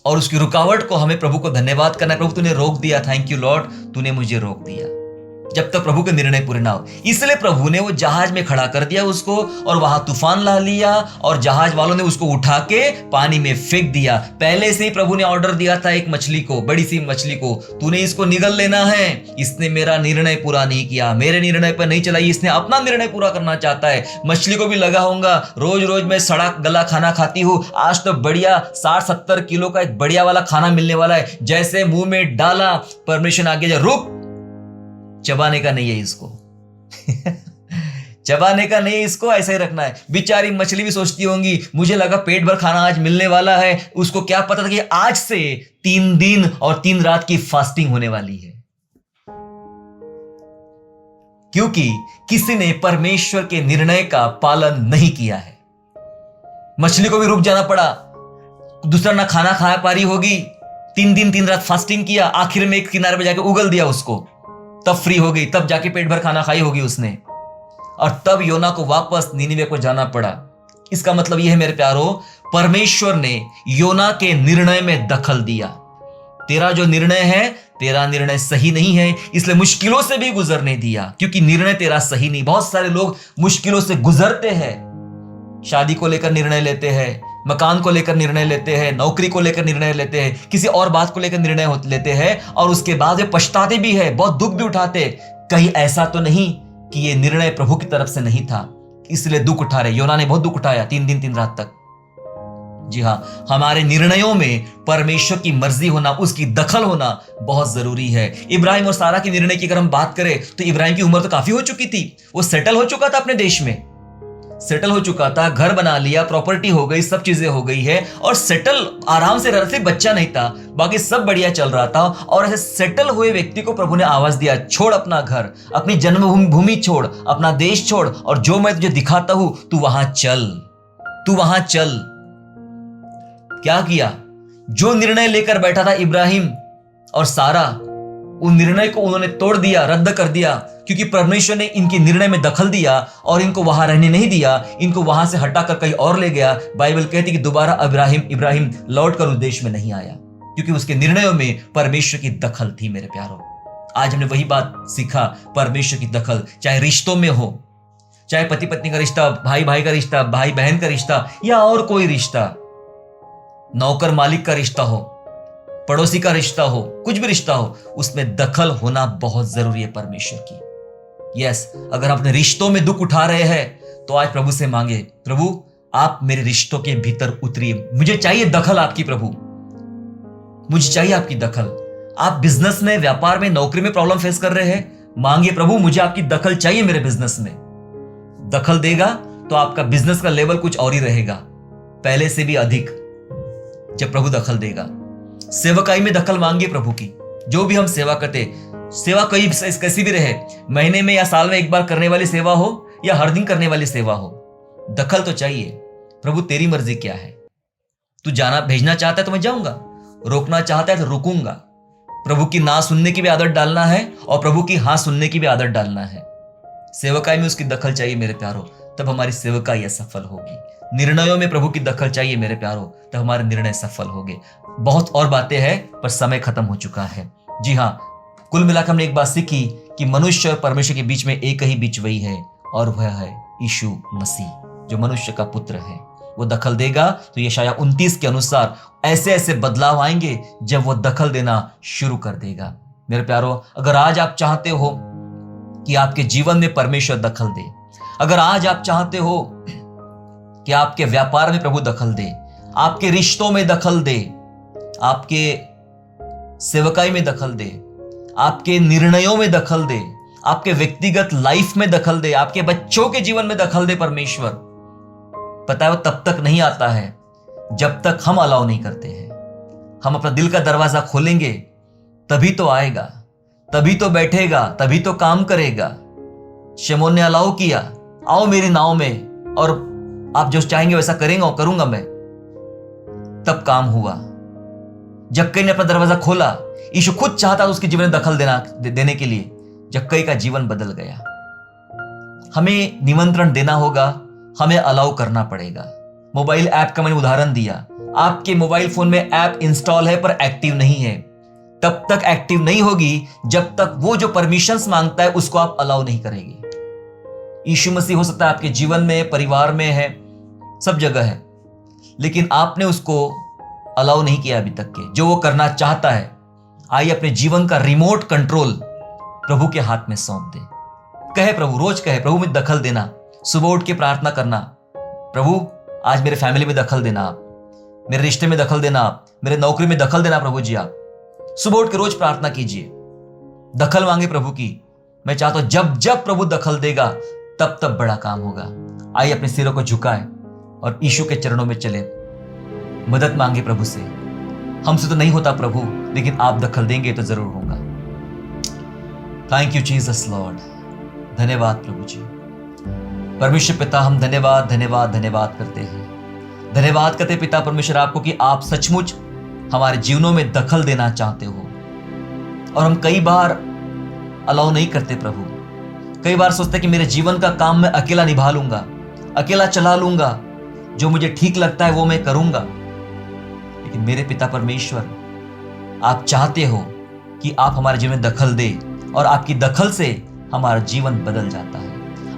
Speaker 1: और उसकी रुकावट को हमें प्रभु को धन्यवाद करना है। प्रभु तूने रोक दिया, थैंक यू लॉर्ड, तूने मुझे रोक दिया, जब तक प्रभु के निर्णय पूरे ना हो। इसलिए प्रभु ने वो जहाज में खड़ा कर दिया उसको, और वहां तूफान ला लिया और जहाज वालों ने उसको उठा के पानी में फेंक दिया। पहले से ही प्रभु ने ऑर्डर दिया था एक मछली को, बड़ी सी मछली को, तूने इसको निगल लेना है। इसने मेरा निर्णय पूरा नहीं किया, मेरे निर्णय पर नहीं चलाई, इसने अपना निर्णय पूरा करना चाहता है। मछली को भी लगा होगा रोज रोज मैं सड़ा गला खाना खाती हूँ, आज तो बढ़िया 60-70 किलो का एक बढ़िया वाला खाना मिलने वाला है। जैसे मुंह में डाला, परमेश्वर आगे जा, रुक, चबाने का नहीं है इसको चबाने का नहीं, इसको ऐसा ही रखना है। बेचारी मछली भी सोचती होंगी मुझे लगा पेट भर खाना आज मिलने वाला है, उसको क्या पता था कि आज से 3 दिन और 3 रात की फास्टिंग होने वाली है, क्योंकि किसी ने परमेश्वर के निर्णय का पालन नहीं किया है। मछली को भी रुक जाना पड़ा, दूसरा ना खाना खा पा रही होगी, 3 दिन 3 रात फास्टिंग किया, आखिर में एक किनारे पे जाके उगल दिया उसको, तब फ्री हो गई, तब जाके पेट भर खाना खाई होगी उसने, और तब योना को वापस नीनिवे को जाना पड़ा। इसका मतलब यह है मेरे प्यारो, परमेश्वर ने योना के निर्णय में दखल दिया। तेरा जो निर्णय है, तेरा निर्णय सही नहीं है, इसलिए मुश्किलों से भी गुजरने दिया, क्योंकि निर्णय तेरा सही नहीं। बहुत सारे लोग मुश्किलों से गुजरते हैं, शादी को लेकर निर्णय लेते हैं, मकान को लेकर निर्णय लेते हैं, नौकरी को लेकर निर्णय लेते हैं, किसी और बात को लेकर निर्णय लेते हैं और उसके बाद वे पछताते भी है, बहुत दुख भी उठाते। कहीं ऐसा तो नहीं कि ये निर्णय प्रभु की तरफ से नहीं था, इसलिए दुख उठा रहे। योना ने बहुत दुख उठाया 3 दिन 3 रात तक। जी हाँ, हमारे निर्णयों में परमेश्वर की मर्जी होना, उसकी दखल होना बहुत जरूरी है। इब्राहिम और सारा के निर्णय की अगर हम बात करें तो इब्राहिम की उम्र तो काफी हो चुकी थी, वो सेटल हो चुका था, अपने देश में सेटल हो चुका था, घर बना लिया, प्रॉपर्टी हो गई, सब चीजें हो गई है और सेटल आराम से रह रहे थे, बच्चा नहीं था, बाकी सब बढ़िया चल रहा था। और ऐसे सेटल हुए व्यक्ति को प्रभु ने आवाज दिया, छोड़ अपना घर, अपनी जन्मभूमि छोड़, अपना देश छोड़ और जो मैं तुझे दिखाता हूं तू वहां चल, तू वहां चल। क्या किया? जो निर्णय लेकर बैठा था इब्राहिम और सारा, उन निर्णय को उन्होंने तोड़ दिया, रद्द कर दिया, क्योंकि परमेश्वर ने इनके निर्णय में दखल दिया और इनको वहां रहने नहीं दिया, इनको वहां से हटाकर कहीं और ले गया। बाइबल कहती कि दोबारा इब्राहिम लौटकर उस देश में नहीं आया, क्योंकि उसके निर्णयों में परमेश्वर की दखल थी। मेरे प्यारों, आज हमने वही बात सीखा, परमेश्वर की दखल, चाहे रिश्तों में हो, चाहे पति पत्नी का रिश्ता, भाई भाई का रिश्ता, भाई बहन का रिश्ता या और कोई रिश्ता, नौकर मालिक का रिश्ता हो, पड़ोसी का रिश्ता हो, कुछ भी रिश्ता हो, उसमें दखल होना बहुत जरूरी है परमेश्वर की। यस, अगर आप अपने रिश्तों में दुख उठा रहे हैं तो आज प्रभु से मांगे, प्रभु आप मेरे रिश्तों के भीतर उतरिए, मुझे चाहिए दखल आपकी। प्रभु मुझे चाहिए आपकी दखल। आप बिजनेस में, व्यापार में, नौकरी में प्रॉब्लम फेस कर रहे हैं, मांगे प्रभु मुझे आपकी दखल चाहिए मेरे बिजनेस में। दखल देगा तो आपका बिजनेस का लेवल कुछ और ही रहेगा, पहले से भी अधिक, जब प्रभु दखल देगा। सेवकाई में दखल मांगिए प्रभु की। जो भी हम सेवा करते, सेवा कोई कैसी भी रहे, महीने में या साल में एक बार करने वाली सेवा हो या हर दिन करने वाली सेवा हो, दखल तो चाहिए। प्रभु तेरी मर्जी क्या है? तू जाना भेजना चाहता है तो मैं जाऊंगा, रोकना चाहता है तो रुकूंगा। प्रभु की ना सुनने की भी आदत डालना है और प्रभु की हाँ सुनने की भी आदत डालना है। सेवकाई में उसकी दखल चाहिए मेरे प्यारों, तब हमारी सेवकाई सफल होगी। निर्णयों में प्रभु की दखल चाहिए मेरे प्यारों, तब हमारे निर्णय सफल होंगे। बहुत और बातें हैं पर समय खत्म हो चुका है। जी हाँ, कुल मिलाकर हमने एक बात सीखी कि मनुष्य और परमेश्वर के बीच में एक ही बीच वही है और वह है यीशु मसीह, जो मनुष्य का पुत्र है। वो दखल देगा तो यशाया 29 के अनुसार ऐसे ऐसे बदलाव आएंगे जब वो दखल देना शुरू कर देगा। मेरे प्यारों, अगर आज आप चाहते हो कि आपके जीवन में परमेश्वर दखल दे, अगर आज आप चाहते हो कि आपके व्यापार में प्रभु दखल दे, आपके रिश्तों में दखल दे, आपके सेवकाई में दखल दे, आपके निर्णयों में दखल दे, आपके व्यक्तिगत लाइफ में दखल दे, आपके बच्चों के जीवन में दखल दे परमेश्वर, पता है वो तब तक नहीं आता है जब तक हम अलाउ नहीं करते हैं। हम अपना दिल का दरवाजा खोलेंगे तभी तो आएगा, तभी तो बैठेगा, तभी तो काम करेगा। शमौन ने अलाउ किया, आओ मेरी नाव में और आप जो चाहेंगे वैसा करूंगा मैं, तब काम हुआ। जक्कई ने अपना दरवाजा खोला, यीशु खुद चाहता उसके जीवन में दखल देने के लिए, जक्कई का जीवन बदल गया। हमें निमंत्रण देना होगा, हमें अलाउ करना पड़ेगा। मोबाइल ऐप का मैंने उदाहरण दिया, आपके मोबाइल फोन में ऐप इंस्टॉल है पर एक्टिव नहीं है, तब तक एक्टिव नहीं होगी जब तक वो जो परमिशंस मांगता है उसको आप अलाउ नहीं करेंगे। यीशु मसीह हो सकता है आपके जीवन में, परिवार में है, सब जगह है, लेकिन आपने उसको अलाउ नहीं किया अभी तक के। जो वो करना चाहता है, आइए अपने जीवन का रिमोट कंट्रोल प्रभु के हाथ में सौंप दे। कहे प्रभु, रोज कहे प्रभु में दखल देना, सुबह उठ के प्रार्थना करना, प्रभु आज मेरे फैमिली में दखल देना, आप मेरे रिश्ते में दखल देना, आप मेरे नौकरी में दखल देना प्रभु जी। आप सुबह उठ के रोज प्रार्थना कीजिए, दखल मांगे प्रभु की। मैं चाहता हूं जब जब प्रभु दखल देगा तब तब बड़ा काम होगा। आइए अपने सिरों को झुकाए और यीशु के चरणों में चले, मदद मांगे प्रभु से। हमसे तो नहीं होता प्रभु, लेकिन आप दखल देंगे तो जरूर होगा। थैंक यू जीसस लॉर्ड, धन्यवाद प्रभु जी। परमेश्वर पिता, हम धन्यवाद धन्यवाद धन्यवाद करते हैं, धन्यवाद करते पिता परमेश्वर आपको कि आप सचमुच हमारे जीवनों में दखल देना चाहते हो। और हम कई बार अलाउ नहीं करते प्रभु, कई बार सोचते कि मेरे जीवन का काम मैं अकेला निभा लूंगा, अकेला चला लूंगा, जो मुझे ठीक लगता है वो मैं करूंगा। लेकिन मेरे पिता परमेश्वर, आप चाहते हो कि आप हमारे जीवन में दखल दे, और आपकी दखल से हमारा जीवन बदल जाता है,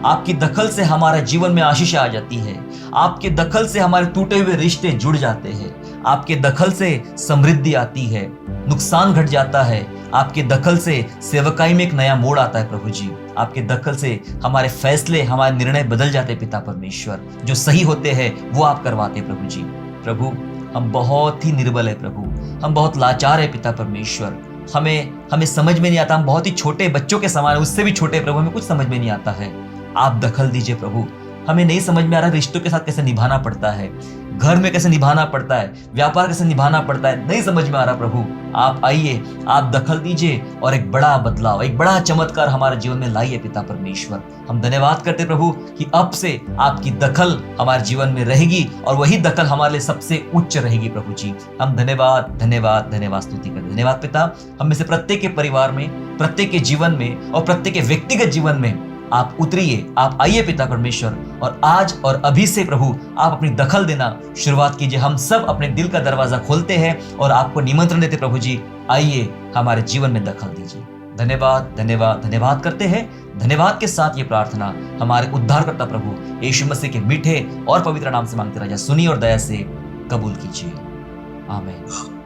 Speaker 1: आपकी दखल से हमारे जीवन में आशीष आ जाती है, आपके दखल से हमारे टूटे हुए रिश्ते जुड़ जाते हैं, आपके दखल से समृद्धि आती है, नुकसान घट जाता है, आपके दखल से सेवकाई में एक नया मोड़ आता है प्रभु जी। आपके दखल से हमारे फैसले, हमारे निर्णय बदल जाते हैं पिता परमेश्वर, जो सही होते हैं वो आप करवाते हैं प्रभु जी। प्रभु हम बहुत ही निर्बल है प्रभु, हम बहुत लाचार है पिता परमेश्वर, हमें समझ में नहीं आता, हम बहुत ही छोटे बच्चों के समान, उससे भी छोटे प्रभु, हमें कुछ समझ में नहीं आता है। आप दखल दीजिए प्रभु, हमें नहीं समझ में आ रहा रिश्तों के साथ कैसे निभाना पड़ता है, घर में कैसे निभाना पड़ता है, व्यापार कैसे निभाना पड़ता है, नहीं समझ में आ रहा प्रभु। आप आइए, आप दखल दीजिए और एक बड़ा बदलाव, एक बड़ा चमत्कार हमारे जीवन में लाइए पिता परमेश्वर। हम धन्यवाद करते प्रभु कि अब से आपकी दखल हमारे जीवन में रहेगी और वही दखल हमारे लिए सबसे उच्च रहेगी प्रभु जी। हम धन्यवाद धन्यवाद धन्यवाद स्तुति करते, धन्यवाद पिता। हम में से प्रत्येक के परिवार में, प्रत्येक के जीवन में और प्रत्येक के व्यक्तिगत जीवन में आप उतरिए, आप आइए पिता परमेश्वर, और आज और अभी से प्रभु आप अपनी दखल देना शुरुआत कीजिए। हम सब अपने दिल का दरवाजा खोलते हैं और आपको निमंत्रण देते प्रभु जी, आइए हमारे जीवन में दखल दीजिए। धन्यवाद धन्यवाद धन्यवाद करते हैं। धन्यवाद के साथ ये प्रार्थना हमारे उद्धारकर्ता प्रभु यीशु मसीह के मीठे और पवित्र नाम से मांगते राजा, सुनिए और दया से कबूल कीजिए। आमीन।